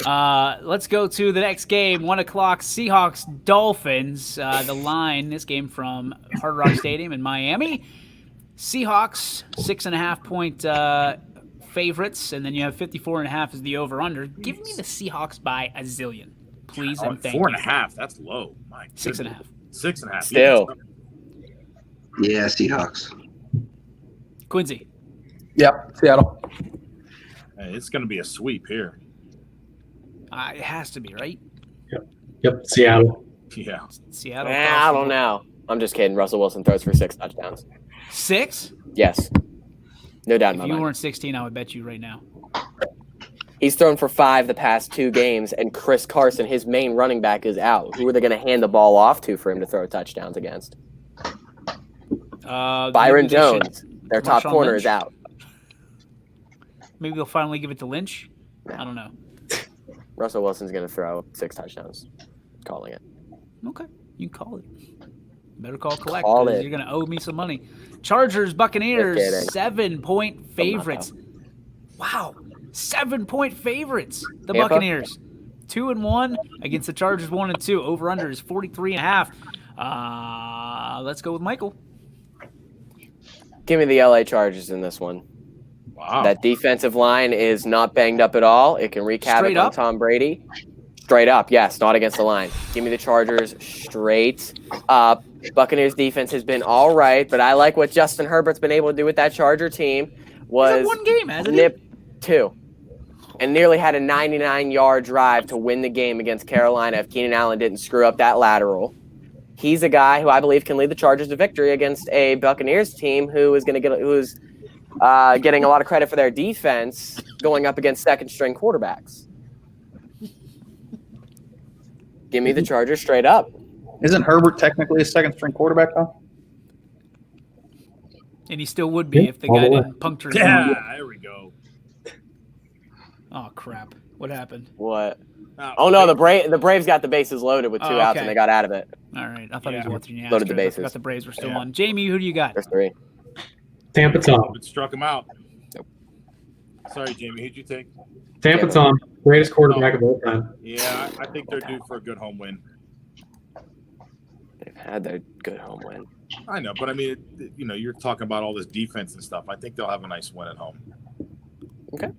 Let's go to the next game. 1 o'clock. Seahawks Dolphins. The line. This game from Hard Rock Stadium in Miami. Seahawks 6.5 point favorites, and then you have 54.5 as the over under. Give me the Seahawks by a zillion, please, and thank you. 4.5. That's low. My 6.5. 6.5. Still. Yeah, Seahawks. Quincy. Yep, Seattle. Hey, it's going to be a sweep here. It has to be, right? Yep, Seattle. Yeah. Seattle. I don't know. I'm just kidding. Russell Wilson throws for 6 touchdowns. 6? Yes. No doubt in my If you mind. weren't 16, I would bet you right now. He's thrown for 5 the past 2 games, and Chris Carson, his main running back, is out. Who are they going to hand the ball off to for him to throw touchdowns against? Byron Jones, their top Marshawn corner, Lynch? is out. Maybe they'll finally give it to Lynch. I don't know. Russell Wilson's going to throw 6 touchdowns. Calling it. Okay, you call it. Better call collect. Call 'Cause it. You're going to owe me some money. Chargers, Buccaneers, Just 7-point favorites. Wow, 7-point favorites. The Tampa? Buccaneers, 2-1 against the Chargers, 1-2. Over under is 43.5. Let's go with Michael. Give me the LA Chargers in this one. Wow. That defensive line is not banged up at all. It can wreak havoc Straight on up? Tom Brady. Straight up, yes, not against the line. Give me the Chargers straight up. Buccaneers defense has been all right, but I like what Justin Herbert's been able to do with that Charger team. Was one game, hasn't nip 2, and nearly had a 99-yard drive to win the game against Carolina if Keenan Allen didn't screw up that lateral. He's a guy who I believe can lead the Chargers to victory against a Buccaneers team who's getting a lot of credit for their defense going up against second-string quarterbacks. Give me the Chargers straight up. Isn't Herbert technically a second-string quarterback, though? And he still would be if the all guy the way. didn't puncture his Yeah, arm. there we go. Oh, crap. What happened? What? Oh, no, the Braves got the bases loaded with 2 Oh, outs, okay. and they got out of it. All right. I thought he was Yeah. one through the Loaded the Astros. I bases. forgot the Braves were still Yeah. on. Jamie, who do you got? There's 3. Tampa Tom. It struck him out. Sorry, Jamie. Who'd you take? Tampa Tom, greatest quarterback of all time. Yeah, I think they're due for a good home win. They've had their good home win. I know, but I mean, you're talking about all this defense and stuff. I think they'll have a nice win at home. Okay.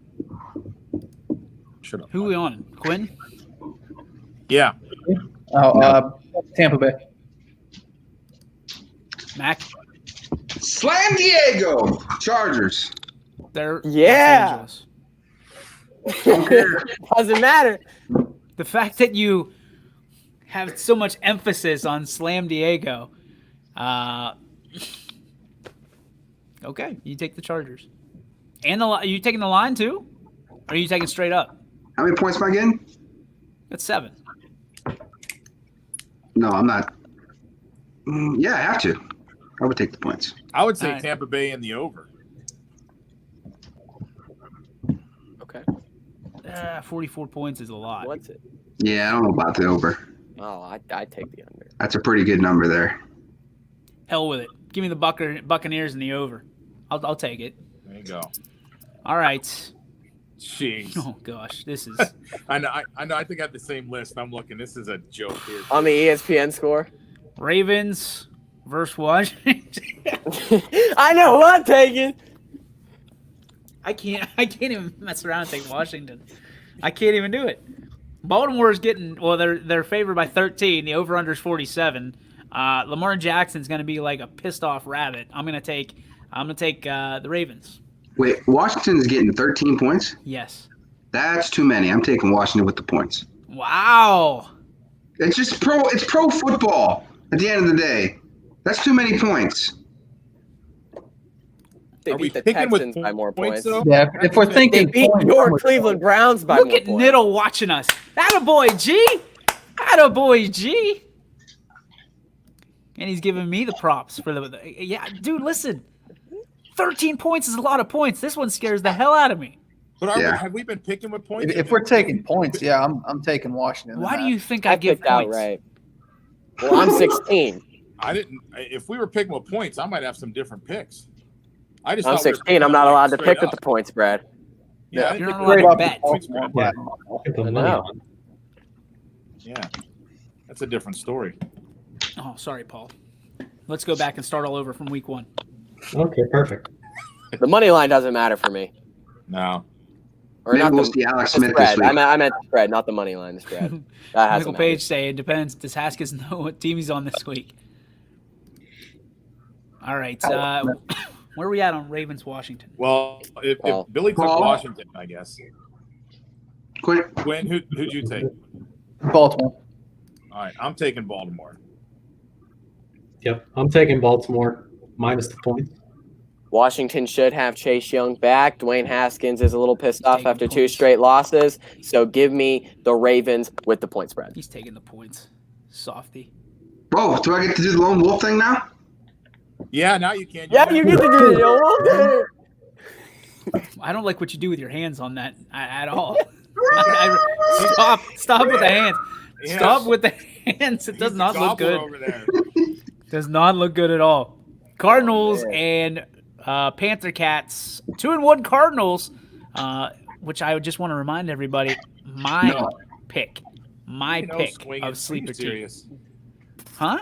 Shut up. Who we on? Quinn? Yeah. Tampa Bay. Mac? Slam Diego. Chargers. They're Yeah. Los Angeles. Doesn't matter. The fact that you have so much emphasis on Slam Diego. Okay, you take the Chargers. And are you taking the line too? Or are you taking straight up? How many points am I getting? That's 7. No, I'm not. Yeah, I have to. I would take the points. I would say All right. Tampa Bay in the over. Okay. 44 points is a lot. What's it? Yeah, I don't know about the over. Oh, I take the under. That's a pretty good number there. Hell with it. Give me the Buccaneers in the over. I'll take it. There you go. All right. Jeez. Oh gosh, this is. I know. I think I have the same list. I'm looking. This is a joke here. On the ESPN score? Ravens versus Washington. I know who I'm taking. I can't even mess around and take Washington. I can't even do it. Baltimore is getting they're favored by 13. The over under is 47. Lamar Jackson's going to be like a pissed off rabbit. I'm going to take the Ravens. Wait, Washington's getting 13 points? Yes. That's too many. I'm taking Washington with the points. Wow. It's just pro football at the end of the day. That's too many points. They Are we beat the picking with Texans by more points, points. though? Yeah, if we're They thinking beat points, your I'm with Cleveland Browns by Look more at points. Niddle watching us. Attaboy, G. Attaboy, G. And he's giving me the props for the yeah, dude. Listen, 13 points is a lot of points. This one scares the hell out of me. But Yeah. have we been picking with points? If we're taking points, yeah, I'm taking Washington. Why do in you that. think I give picked points? outright. Well, I'm 16. I didn't. If we were picking with points, I might have some different picks. I just I'm thought we were 16. picking I'm not like allowed to straight pick with up. the points spread. Yeah, I You're didn't not think we allowed were to bet. points spread. Yeah. Get the I money know. on. Yeah, that's a different story. Oh, sorry, Paul. Let's go back and start all over from week 1. Okay, perfect. The money line doesn't matter for me. No, Or Maybe not we'll the, see Alex the Smith this spread. week. I meant the spread, not the money line. The spread. That hasn't Michael Page say it depends. Does Haskins know what team he's on this week? All right. Where are we at on Ravens Washington? well, if Billy took Paul? Washington, I guess. Quick, Gwen, who'd you take? Baltimore. All right, I'm taking Baltimore. Yep, I'm taking Baltimore minus the points. Washington should have Chase Young back. Dwayne Haskins is a little pissed off Taking after 2 points. straight losses. So give me the Ravens with the point spread. He's taking the points. Softy. oh, do I get to do the lone wolf thing now? Yeah, now you can. Yeah, you get to do it. I don't like what you do with your hands on that at all. Stop with the hands. Yeah. Stop with the hands. It does He's not the look gobbler good. over there. Does not look good at all. Cardinals and Panther Cats. 2-1 Cardinals, which I would just want to remind everybody, my pick No swinging. of sleeper Are you team. serious? Huh?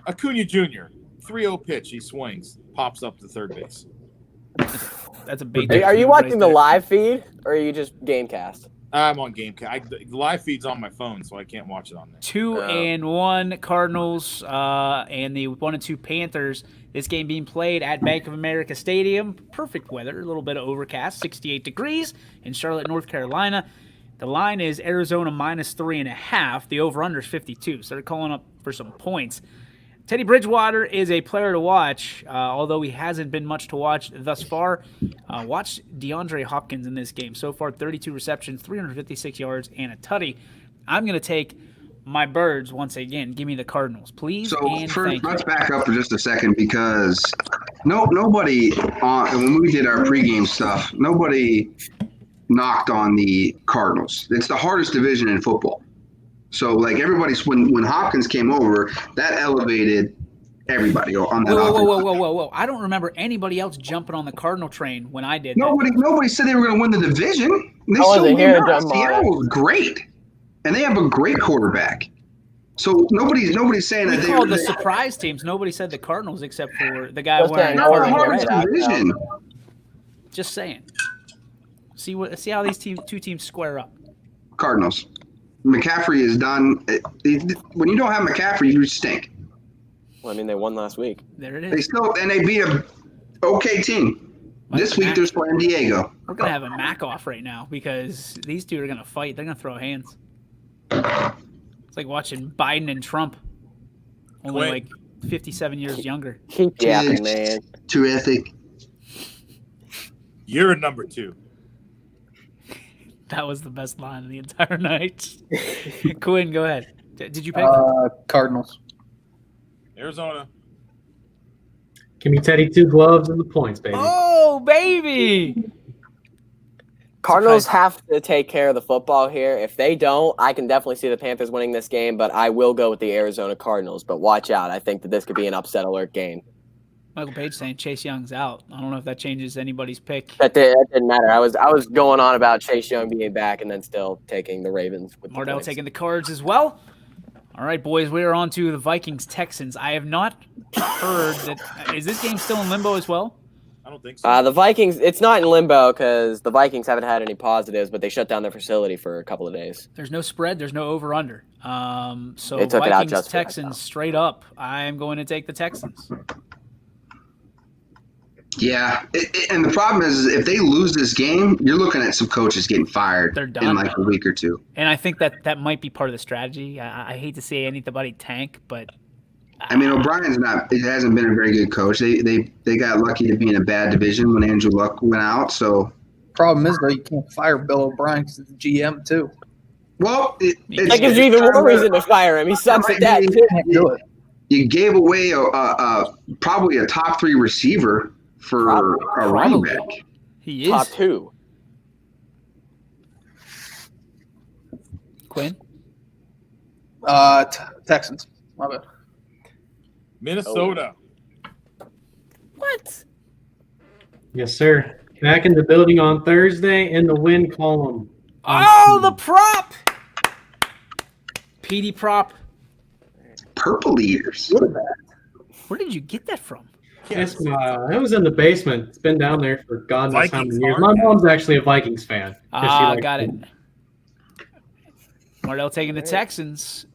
Acuna Jr. 3-0 pitch. He swings, pops up to third base. That's a big. Are you watching the right live feed or are you just Gamecast? I'm on Gamecast. The live feed's on my phone, so I can't watch it on there. 2-1 Cardinals and the 1-2 Panthers. This game being played at Bank of America Stadium. Perfect weather, a little bit of overcast, 68 degrees in Charlotte, North Carolina. The line is Arizona minus 3.5. The over/under is 52. So they're calling up for some points. Teddy Bridgewater is a player to watch, although he hasn't been much to watch thus far. Watch DeAndre Hopkins in this game. So far, 32 receptions, 356 yards, and a tutty. I'm going to take my birds once again. Give me the Cardinals, please. So and first, thank you. let's back up for just a second because nobody when we did our pregame stuff, nobody knocked on the Cardinals. It's the hardest division in football. So like everybody's when Hopkins came over, that elevated everybody on that offense. Whoa. I don't remember anybody else jumping on the Cardinal train when I did that. Nobody said they were going to win the division. They I wasn't still here, did not. John Seattle was great, and they have a great quarterback. So nobody's saying We that called the they surprise teams. Nobody said the Cardinals except for the guy Just wearing saying, Not the Cardinals hardest right out. division. Just saying. See how these two teams square up. Cardinals. McCaffrey is done. When you don't have McCaffrey, you stink. Well, I mean, they won last week. There it They is. they beat a okay team. This week they're playing Diego. We're gonna have a Mac off right now because these two are gonna fight. They're gonna throw hands. It's like watching Biden and Trump, only like 57 years younger. Keep yapping, man. Terrific. You're a number 2. That was the best line of the entire night. Quinn, go ahead. Did you pick? Cardinals. Arizona. Give me Teddy 2 gloves and the points, baby. Oh, baby! Cardinals have to take care of the football here. If they don't, I can definitely see the Panthers winning this game, but I will go with the Arizona Cardinals. But watch out. I think that this could be an upset alert game. Michael Page saying Chase Young's out. I don't know if that changes anybody's pick. That didn't matter. I was going on about Chase Young being back and then still taking the Ravens. With the Mardell points. taking the Cards as well. All right, boys, we are on to the Vikings-Texans. I have not heard that. Is this game still in limbo as well? I don't think so. The Vikings, it's not in limbo because the Vikings haven't had any positives, but they shut down their facility for a couple of days. There's no spread. There's no over-under. So They took it out just for that, Vikings-Texans straight up. I am going to take the Texans. Yeah, and the problem is if they lose this game, you're looking at some coaches getting fired They're done. in like a week or two. And I think that might be part of the strategy. I hate to say anybody tank, but I mean, O'Brien's not. It hasn't been a very good coach. They got lucky to be in a bad division when Andrew Luck went out. So Problem is, though, you can't fire Bill O'Brien because he's the GM, too. well, That gives you even more reason to fire him. He sucks at that, too. Can't do it. you gave away probably a top 3 receiver for a running back. He is. Top 2. Quinn? Texans. My bad. Minnesota. What? Yes, sir. Back in the building on Thursday in the win column. Oh, the prop! PD prop. Purple ears. Where did you get that from? Yes, it was in the basement. It's been down there for God knows how many years. Vikings My hard. mom's actually a Vikings fan. Got it. Mardell taking the Texans.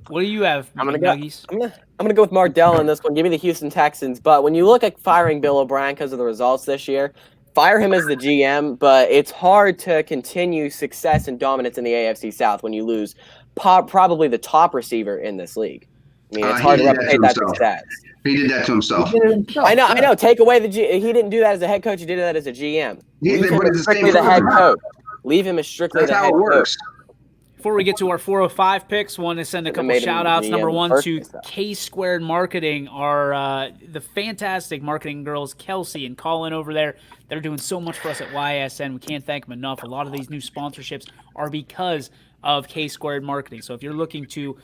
What do you have, I'm gonna Nuggies? go with Mardell on this one. Give me the Houston Texans. But when you look at firing Bill O'Brien because of the results this year, fire him as the GM. But it's hard to continue success and dominance in the AFC South when you lose probably the top receiver in this league. I mean, it's hard to replicate that success. He did that to himself. I know. Take away he didn't do that as a head coach. He did that as a GM. Leave him but as it's the strictly same the head person. coach. Leave him as strictly That's the how head it works. coach. Before we get to our 405 picks, want to send a couple made him shout outs. GM Number one first to and stuff. K Squared Marketing, the fantastic marketing girls, Kelsey and Colin over there. They're doing so much for us at YSN. We can't thank them enough. A lot of these new sponsorships are because of K Squared Marketing. So if you're looking to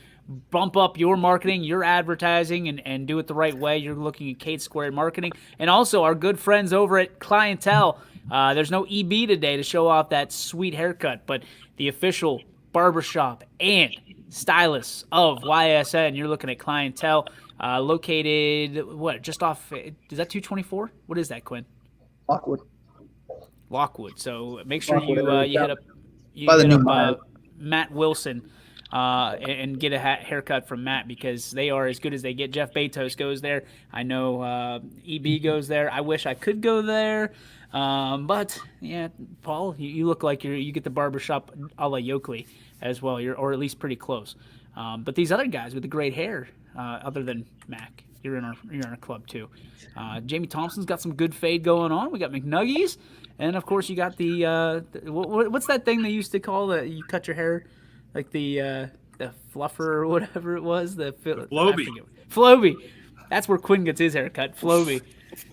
bump up your marketing, your advertising, and do it the right way, you're looking at K Squared Marketing. And also our good friends over at Clientele. There's no EB today to show off that sweet haircut, but the official barbershop and stylist of YSN. You're looking at Clientele, located just off. Is that 224? What is that, Quinn? Lockwood. So make sure you hit up Matt Wilson and get a haircut from Matt, because they are as good as they get. Jeff Bezos goes there. I know EB goes there. I wish I could go there. But yeah, Paul, you look like you get the barbershop a la Yoakley as well, or at least pretty close. But these other guys with the great hair, other than Mac, you're in our club too. Jamie Thompson's got some good fade going on. We got McNuggies, and of course you got the what's that thing they used to call that you cut your hair, like the fluffer or whatever it was, the Floby. That's where Quinn gets his haircut, Floby.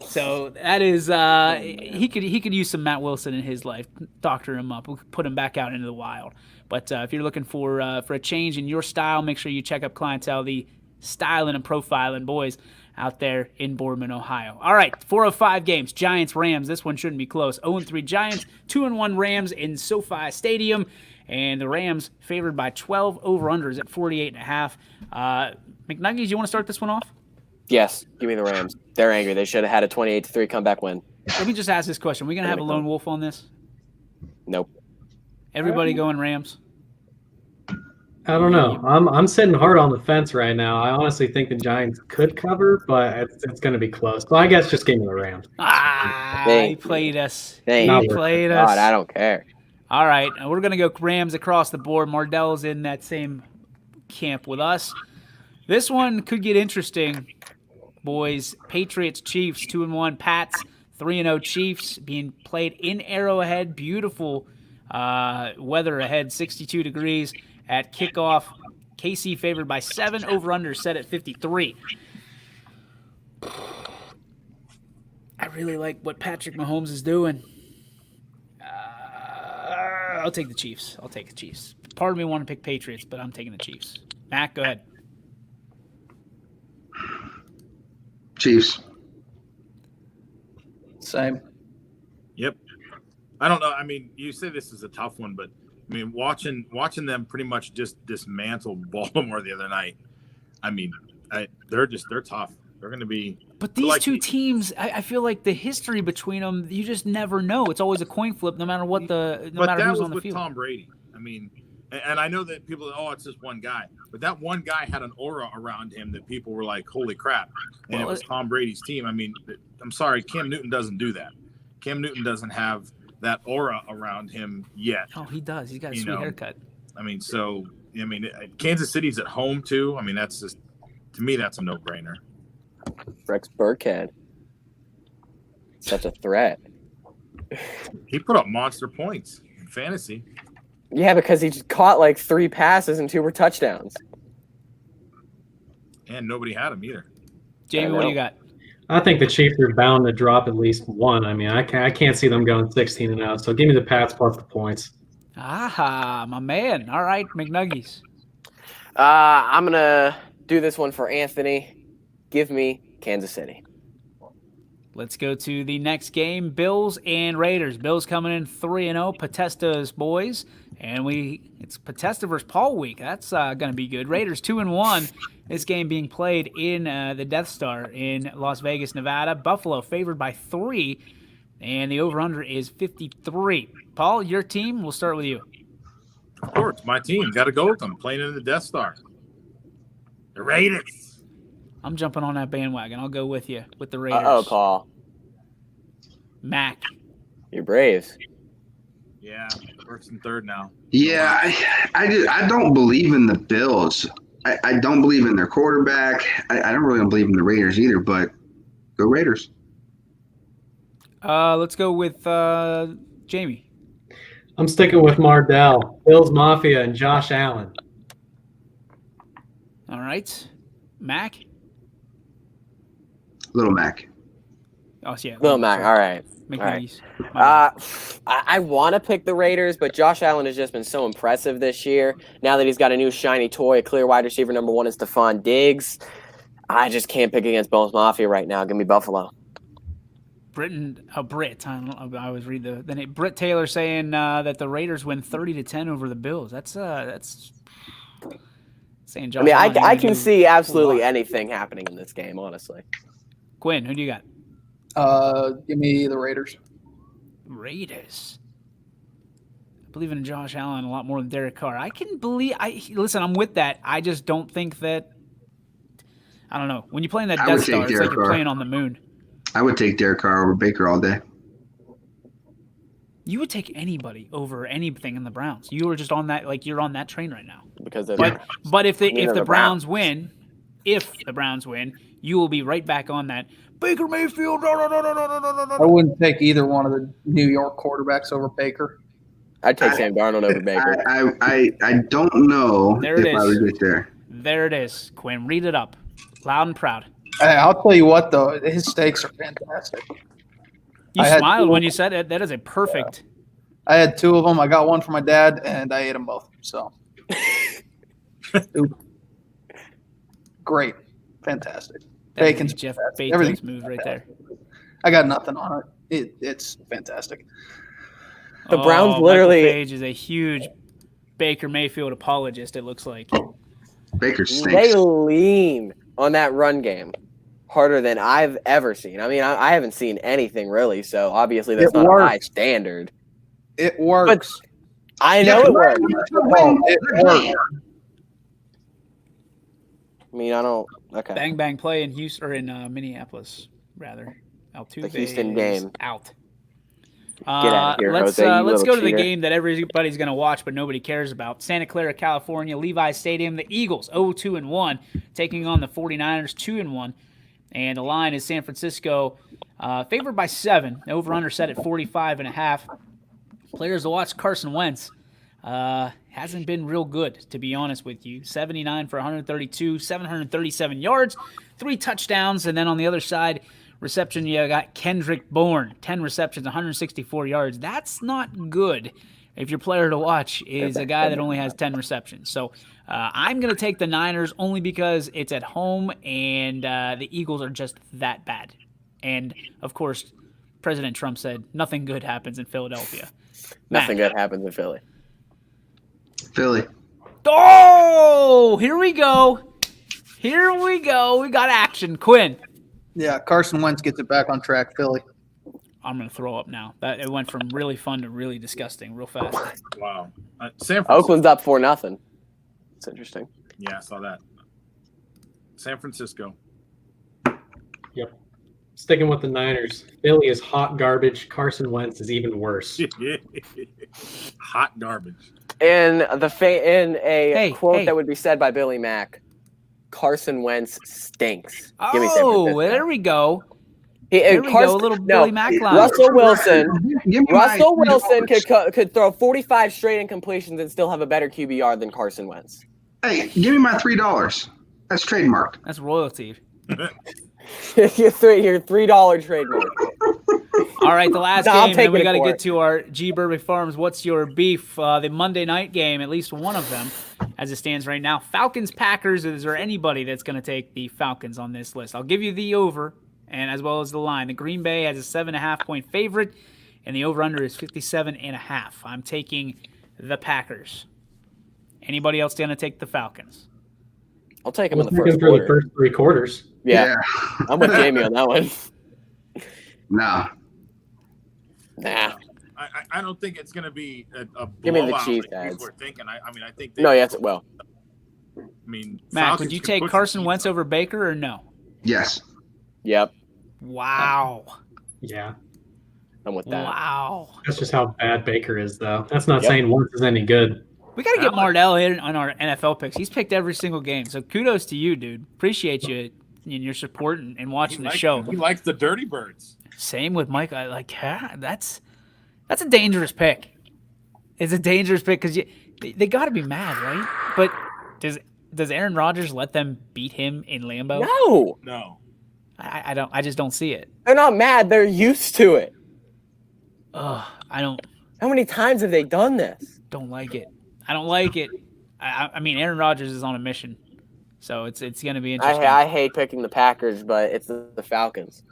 So that is he could use some Matt Wilson in his life, doctor him up, put him back out into the wild. But if you're looking for a change in your style, make sure you check up Clientele, the styling and profiling boys out there in Boardman, Ohio. All right, 405 games, Giants, Rams. This one shouldn't be close. 0-3 Giants, 2-1 Rams in SoFi Stadium, and the Rams favored by 12 over-unders at 48.5. McNuggies, you want to start this one off? Yes, give me the Rams. They're angry. They should have had a 28-3 comeback win. Let me just ask this question. Are we going to have a lone wolf on this? Nope. Everybody going Rams? I don't know. I'm sitting hard on the fence right now. I honestly think the Giants could cover, but it's going to be close. So I guess just give me the Rams. He played us. He played us. God, I don't care. All right, we're going to go Rams across the board. Mardell's in that same camp with us. This one could get interesting, boys. Patriots, Chiefs, 2-1. Pats, 3-0 Chiefs, being played in Arrowhead. Beautiful weather ahead, 62 degrees at kickoff. KC favored by 7, over-under set at 53. I really like what Patrick Mahomes is doing. I'll take the Chiefs. Part of me want to pick Patriots, but I'm taking the Chiefs. Matt, go ahead. Chiefs. Same. Yep. I don't know. I mean, you say this is a tough one, but I mean, watching them pretty much just dismantle Baltimore the other night. I mean, they're tough. They're going to be. But these two teams, I feel like the history between them, you just never know. It's always a coin flip, no matter what matter who's on the field. Tom Brady. I mean, and I know that people, it's just one guy, but that one guy had an aura around him that people were like, "Holy crap!" And it was Tom Brady's team. I mean, I'm sorry, Cam Newton doesn't do that. Cam Newton doesn't have that aura around him yet. Oh, he does. He's got a sweet haircut. I mean, Kansas City's at home too. I mean, To me, that's a no-brainer. Rex Burkhead. Such a threat. He put up monster points in fantasy. Yeah, because he just caught like 3 passes and 2 were touchdowns. And nobody had him either. Jamie, what do you got? I think the Chiefs are bound to drop at least one. I mean, I can't see them going 16-0. So give me the Pats plus the points. Aha, my man. All right, McNuggies. I'm going to do this one for Anthony. Give me Kansas City. Let's go to the next game, Bills and Raiders. Bills coming in 3-0, Potesta's boys. And it's Potesta versus Paul week. That's going to be good. Raiders 2-1. This game being played in the Death Star in Las Vegas, Nevada. Buffalo favored by 3, and the over-under is 53. Paul, your team, we'll start with you. Of course, my team. Got to go with them. Playing in the Death Star. The Raiders. I'm jumping on that bandwagon. I'll go with you with the Raiders. Uh-oh, Paul. Mac. You're Braves. Yeah, first and third now. Yeah, I don't believe in the Bills. I don't believe in their quarterback. I don't really believe in the Raiders either, but go Raiders. Let's go with Jamie. I'm sticking with Mardell, Bills Mafia, and Josh Allen. All right. Mac? Little Mac. Oh, yeah. Little Mac, all right. McNuggies. I want to pick the Raiders, but Josh Allen has just been so impressive this year. Now that he's got a new shiny toy, a clear wide receiver number 1 is Stephon Diggs. I just can't pick against Bills Mafia right now. Give me Buffalo. Britt. I always read the name. Britt Taylor saying that the Raiders win 30-10 over the Bills. That's saying Josh. I mean, Allen I can see absolutely anything happening in this game, honestly. Quinn, who do you got? Give me the Raiders. Raiders. I believe in Josh Allen a lot more than Derek Carr. Listen, I'm with that. I just don't think that. I don't know. When you play in that Death Star, it's like you're playing on the moon. I would take Derek Carr over Baker all day. You would take anybody over anything in the Browns. You were just on that, like you're on that train right now. Because but if the Browns win, you will be right back on that. Baker Mayfield. I wouldn't take either one of the New York quarterbacks over Baker. I'd take Sam Darnold over Baker. I don't know if I would get there. There it is. Quinn, read it up. Loud and proud. Hey, I'll tell you what, though. His steaks are fantastic. You smiled when you said it. That is a perfect. I had 2 of them. I got one for my dad, and I ate them both. So, great. Fantastic. Bacon's Jeff fantastic. Bezos move right there. I got nothing on it. It's fantastic. The Browns literally. Michael Page is a huge Baker Mayfield apologist, it looks like. Baker stinks. They lean on that run game harder than I've ever seen. I mean, I haven't seen anything really, so obviously that's not a high standard. It works. But I know it works. It works. I mean, I don't. Okay. Bang bang play in Houston or in Minneapolis, rather. Altuve The Houston is game. out. Get out of here, let's Jose, you let's little go to the cheater. game that everybody's going to watch, but nobody cares about. Santa Clara, California, Levi's Stadium. The Eagles 0-2-1, taking on the 49ers 2-1, and the line is San Francisco favored by 7. Over/under set at 45.5. Players to watch: Carson Wentz. Hasn't been real good, to be honest with you. 79 for 132, 737 yards, 3 touchdowns. And then on the other side, reception, you got Kendrick Bourne, 10 receptions, 164 yards. That's not good if your player to watch is a guy that only has 10 receptions. So I'm going to take the Niners only because it's at home and the Eagles are just that bad. And, of course, President Trump said nothing good happens in Philadelphia. Nothing good happens in Philly. Philly. Oh, here we go. Here we go. We got action. Quinn. Yeah, Carson Wentz gets it back on track, Philly. I'm going to throw up now. It went from really fun to really disgusting real fast. Wow. San Francisco. Oakland's up 4-0. It's interesting. Yeah, I saw that. San Francisco. Yep. Sticking with the Niners. Philly is hot garbage. Carson Wentz is even worse. Hot garbage. In a quote that would be said by Billy Mack, Carson Wentz stinks. Give me San Oh, Francisco. there we go. He, There we go. A little Billy Mack line. Russell Wilson. Give me Russell my Wilson $3. could throw 45 straight incompletions and still have a better QBR than Carson Wentz. Hey, give me my $3. That's trademarked. That's royalty. your $3 trademark. All right, the last No, I'm game, and taking we it got to for get it. to our G. Burbick Farms. What's your beef? The Monday night game, at least one of them, as it stands right now. Falcons, Packers. Is there anybody that's going to take the Falcons on this list? I'll give you the over, and as well as the line. The Green Bay has a 7.5-point favorite, and the over/under is 57.5. I'm taking the Packers. Anybody else going to take the Falcons? I'll take him Let's in the take first him through the quarter. first 3 quarters. Yeah, I'm with Jamie on that one. No. Nah. I don't think it's going to be a blowout. Give me the like Chiefs, people ads. are thinking. I mean, I think. No, yes, it will. I mean, Mac, Falcons would you can take push the Carson Chiefs Wentz up. over Baker or no? Yes. Yep, Wow. Yeah. I'm with that. Wow. That's just how bad Baker is, though. That's not Yep. saying Wentz is any good. We got to get Mardell in on our NFL picks. He's picked every single game. So kudos to you, dude. Appreciate you and your support and watching the show. He likes the Dirty Birds. Same with Mike. I like that's a dangerous pick. It's a dangerous pick because they got to be mad, right? But does Aaron Rodgers let them beat him in Lambeau? No, No. I don't. I just don't see it. they're not mad. They're used to it. Ugh, I don't How many times have they done this? like it. I don't like it. I mean, Aaron Rodgers is on a mission, so it's going to be interesting. I hate picking the Packers, but it's the Falcons.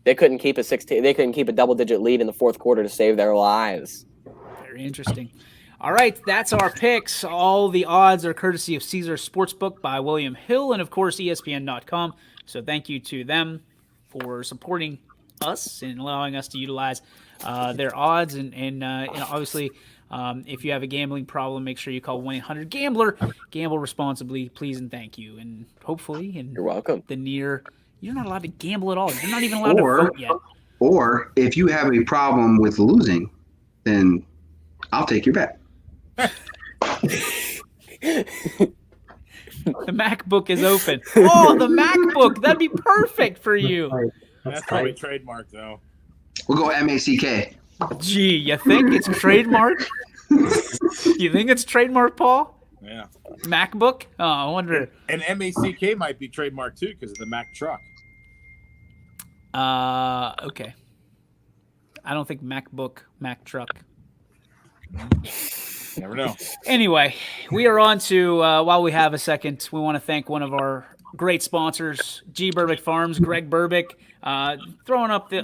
They couldn't keep a double-digit lead in the fourth quarter to save their lives. Very interesting. All right, that's our picks. All the odds are courtesy of Caesar Sportsbook by William Hill and, of course, ESPN.com. So thank you to them for supporting us and allowing us to utilize their odds. And obviously, if you have a gambling problem, make sure you call 1-800-GAMBLER. Gamble responsibly, please and thank you. And hopefully, You're welcome. You're not allowed to gamble at all. You're not even allowed to vote yet. Or if you have a problem with losing, then I'll take your bet. The MacBook is open. Oh, the MacBook. That'd be perfect for you. That's probably trademark, though. We'll go MACK. Gee, you think it's trademark? You think it's trademark, Paul? Yeah. MacBook? Oh, I wonder. And MACK might be trademark, too, because of the Mac truck. Okay. I don't think MacBook, Mac truck. Never know. Anyway, we are on to, while we have a second, we want to thank one of our great sponsors, G. Burbick Farms, Greg Burbick, throwing up the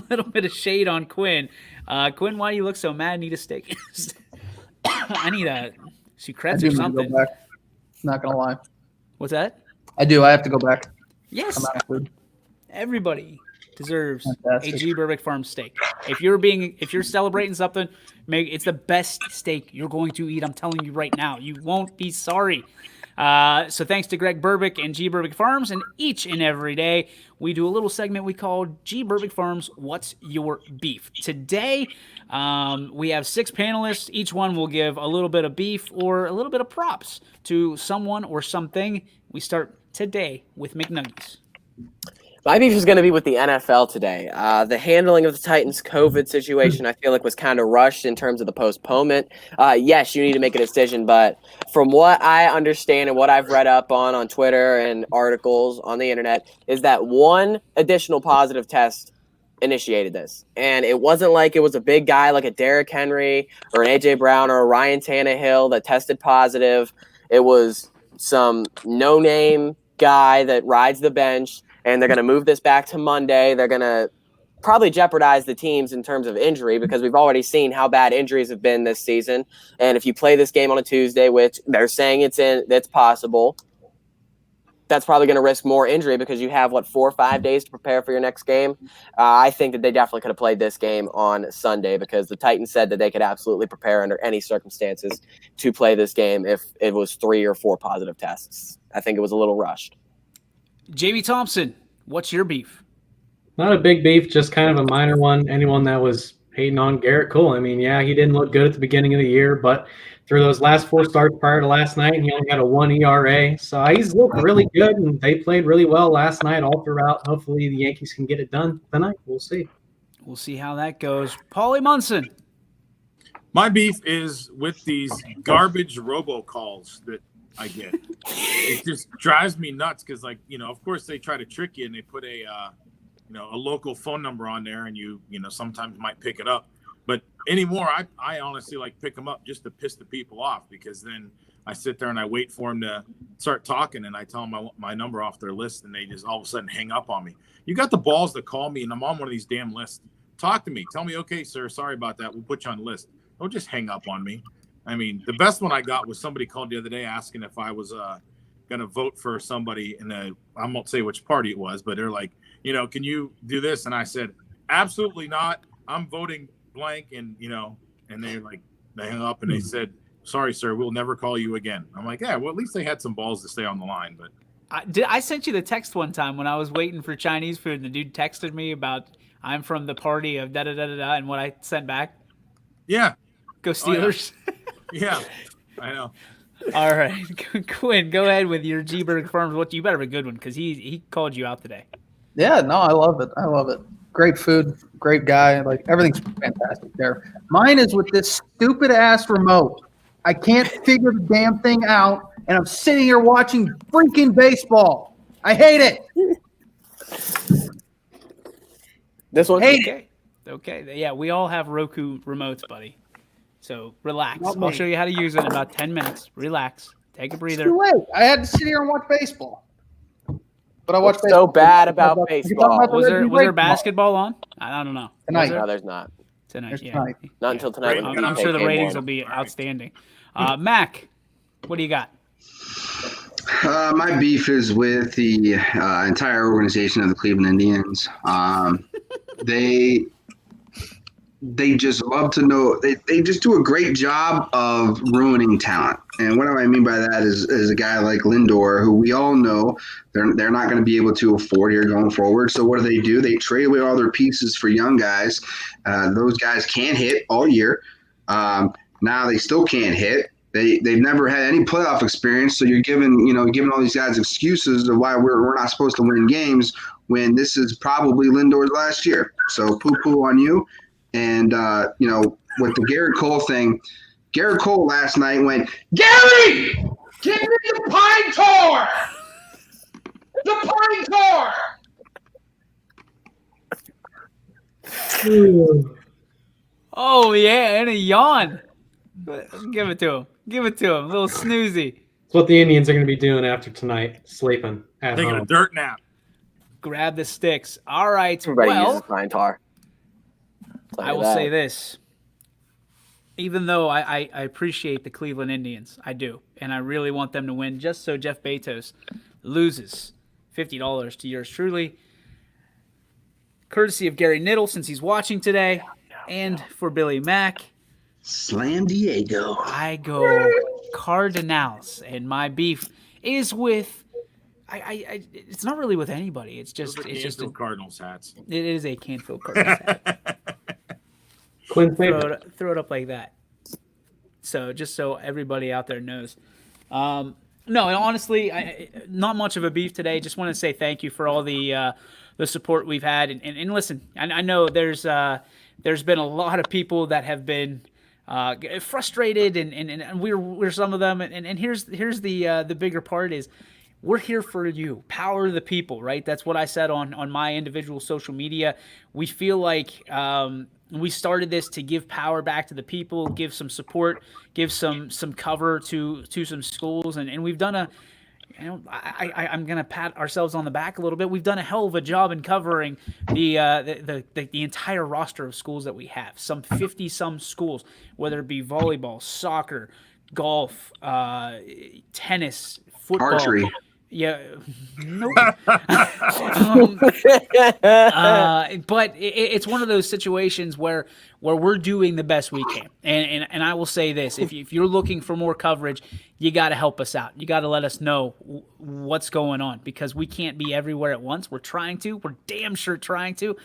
little bit of shade on Quinn. Quinn, why do you look so mad? Need a steak? I need a I sucrets do or need to something. go back. Not gonna lie. What's that? I do. I have to go back. Yes. I'm out of food. Everybody deserves Fantastic. a G. Burbick Farm steak. If you're celebrating something, it's the best steak you're going to eat. I'm telling you right now, you won't be sorry. So thanks to Greg Burbick and G. Burbick Farms, and each and every day we do a little segment we call G. Burbick Farms, What's Your Beef? Today we have 6 panelists. Each one will give a little bit of beef or a little bit of props to someone or something. We start today with McNuggies. My beef is going to be with the NFL today. The handling of the Titans' COVID situation, I feel like, was kind of rushed in terms of the postponement. Yes, you need to make a decision, but from what I understand and what I've read up on Twitter and articles on the internet, is that one additional positive test initiated this. And it wasn't like it was a big guy like a Derrick Henry or an A.J. Brown or a Ryan Tannehill that tested positive. It was some no-name guy that rides the bench. And they're going to move this back to Monday. They're going to probably jeopardize the teams in terms of injury because we've already seen how bad injuries have been this season. And if you play this game on a Tuesday, which they're saying that's possible, that's probably going to risk more injury because you have, 4 or 5 days to prepare for your next game. I think that they definitely could have played this game on Sunday because the Titans said that they could absolutely prepare under any circumstances to play this game if it was 3 or 4 positive tests. I think it was a little rushed. Jamie Thompson, what's your beef? Not a big beef, just kind of a minor one. Anyone that was hating on Garrett Cole. I mean, yeah, he didn't look good at the beginning of the year, but through those last 4 starts prior to last night, he only got a 1 ERA. So he's looked really good, and they played really well last night all throughout. Hopefully the Yankees can get it done tonight. We'll see. We'll see how that goes. Paulie Munson. My beef is with these garbage robocalls that I get. It just drives me nuts because, like, of course they try to trick you and they put a local phone number on there, and you sometimes might pick it up. But anymore, I honestly pick them up just to piss the people off, because then I sit there and I wait for them to start talking, and I tell them I want my number off their list, and they just all of a sudden hang up on me. You got the balls to call me, and I'm on one of these damn lists. Talk to me. Tell me, okay, sir, sorry about that. We'll put you on the list. Don't just hang up on me. I mean, the best one I got was somebody called the other day asking if I was going to vote for somebody I won't say which party it was, but they're like, can you do this? And I said, absolutely not. I'm voting blank. And, and they hung up and they said, sorry, sir, we'll never call you again. I'm like, yeah, well, at least they had some balls to stay on the line. But I sent you the text one time when I was waiting for Chinese food, and the dude texted me about I'm from the party of da-da-da-da-da, and what I sent back. Yeah. Go Steelers. Oh, yeah. I know. All right. Quinn, go ahead with your G-Berg Farms. You better have a good one, because he called you out today. Yeah, no, I love it. I love it. Great food, great guy. Everything's fantastic there. Mine is with this stupid ass remote. I can't figure the damn thing out, and I'm sitting here watching freaking baseball. I hate it. This one? Okay. Yeah, we all have Roku remotes, buddy. So relax. Not I'll me. show you how to use it in about 10 minutes. Relax. Take a It's breather. too late. I had to sit here and watch baseball. But I watched What's so bad about You talking baseball? about the Was there Reggie basketball on? I don't know. Tonight. No, there's not. Tonight, There's yeah. tonight. Not until tonight. when I'm the sure the game ratings won. will be outstanding. Mac, what do you got? My beef is with the entire organization of the Cleveland Indians. They just love to know. They just do a great job of ruining talent. And what do I mean by that is a guy like Lindor, who we all know they're not going to be able to afford here going forward. So what do? They trade away all their pieces for young guys. Those guys can't hit all year. Now they still can't hit. They've never had any playoff experience, so you're giving all these guys excuses of why we're not supposed to win games when this is probably Lindor's last year. So poo-poo on you. And with the Garrett Cole thing, Garrett Cole last night went, Gary, give me the pine tar, the pine tar. Oh, yeah, and a yawn. Give it to him. A little snoozy. That's what the Indians are going to be doing after tonight, sleeping at Taking a home. dirt nap. Grab the sticks. All right. Everybody well, uses pine tar. I will say this. Even though I appreciate the Cleveland Indians, I do, and I really want them to win just so Jeff Bezos loses $50 to yours truly, courtesy of Gary Niddle, since he's watching today, and for Billy Mack, Slam Diego. I go Cardinals, and my beef is with it's not really with anybody. It's just Cardinals hats. It is a Canfield Cardinals hat. Quinn favorite. Throw it up like that. So just so everybody out there knows. No, and honestly, not much of a beef today. Just want to say thank you for all the support we've had. And listen, I know there's been a lot of people that have been frustrated, and we're some of them. And here's the bigger part is we're here for you. Power the people, right? That's what I said on my individual social media. We feel like we started this to give power back to the people, give some support, give some cover to some schools, and we've done I'm gonna pat ourselves on the back a little bit. We've done a hell of a job in covering the entire roster of schools that we have. Some 50-some schools, whether it be volleyball, soccer, golf, tennis, football, Archery. Yeah, nope. But it's one of those situations where we're doing the best we can, and I will say this: if you're looking for more coverage, you got to help us out. You got to let us know what's going on, because we can't be everywhere at once. We're trying to. We're damn sure trying to,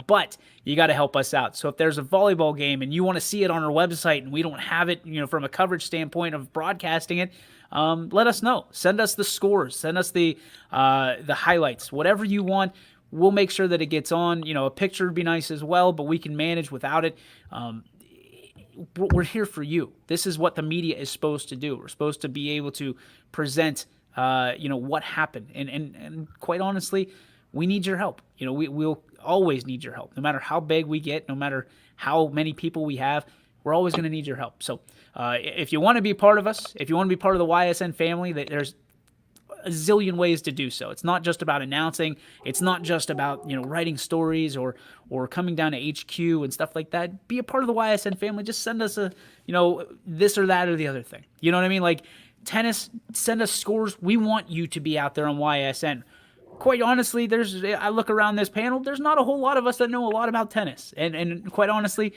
but you got to help us out. So if there's a volleyball game and you want to see it on our website and we don't have it, from a coverage standpoint of broadcasting it, let us know. Send us the scores. Send us the highlights. Whatever you want, we'll make sure that it gets on. A picture would be nice as well, but we can manage without it. We're here for you. This is what the media is supposed to do. We're supposed to be able to present, what happened. And quite honestly, we need your help. We'll always need your help. No matter how big we get, no matter how many people we have, we're always going to need your help. So if you want to be part of us, if you want to be part of the YSN family, there's a zillion ways to do so. It's not just about announcing. It's not just about, writing stories or coming down to HQ and stuff like that. Be a part of the YSN family. Just send us a, this or that or the other thing. You know what I mean? Like tennis, send us scores. We want you to be out there on YSN. Quite honestly, I look around this panel, there's not a whole lot of us that know a lot about tennis. And quite honestly,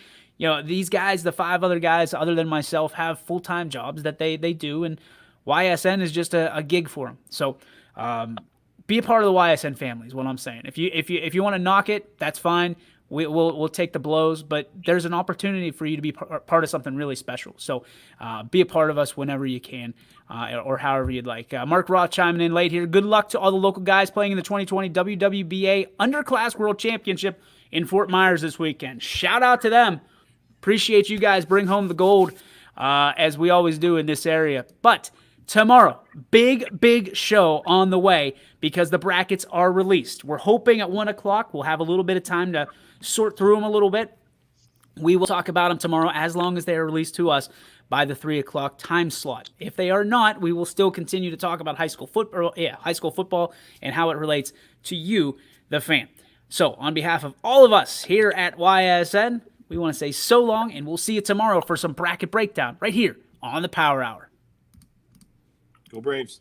these guys, the 5 other guys other than myself, have full-time jobs that they do, and YSN is just a gig for them. So be a part of the YSN family is what I'm saying. If you want to knock it, that's fine. We'll take the blows, but there's an opportunity for you to be part of something really special. So be a part of us whenever you can, or however you'd like. Mark Roth chiming in late here. Good luck to all the local guys playing in the 2020 WWBA Underclass World Championship in Fort Myers this weekend. Shout out to them. Appreciate you guys. Bring home the gold, as we always do in this area. But tomorrow, big show on the way because the brackets are released. We're hoping at 1 o'clock we'll have a little bit of time to sort through them a little bit. We will talk about them tomorrow as long as they are released to us by the 3 o'clock time slot. If they are not, we will still continue to talk about high school football and how it relates to you, the fan. So on behalf of all of us here at YSN, we want to say so long, and we'll see you tomorrow for some bracket breakdown right here on the Power Hour. Go Braves.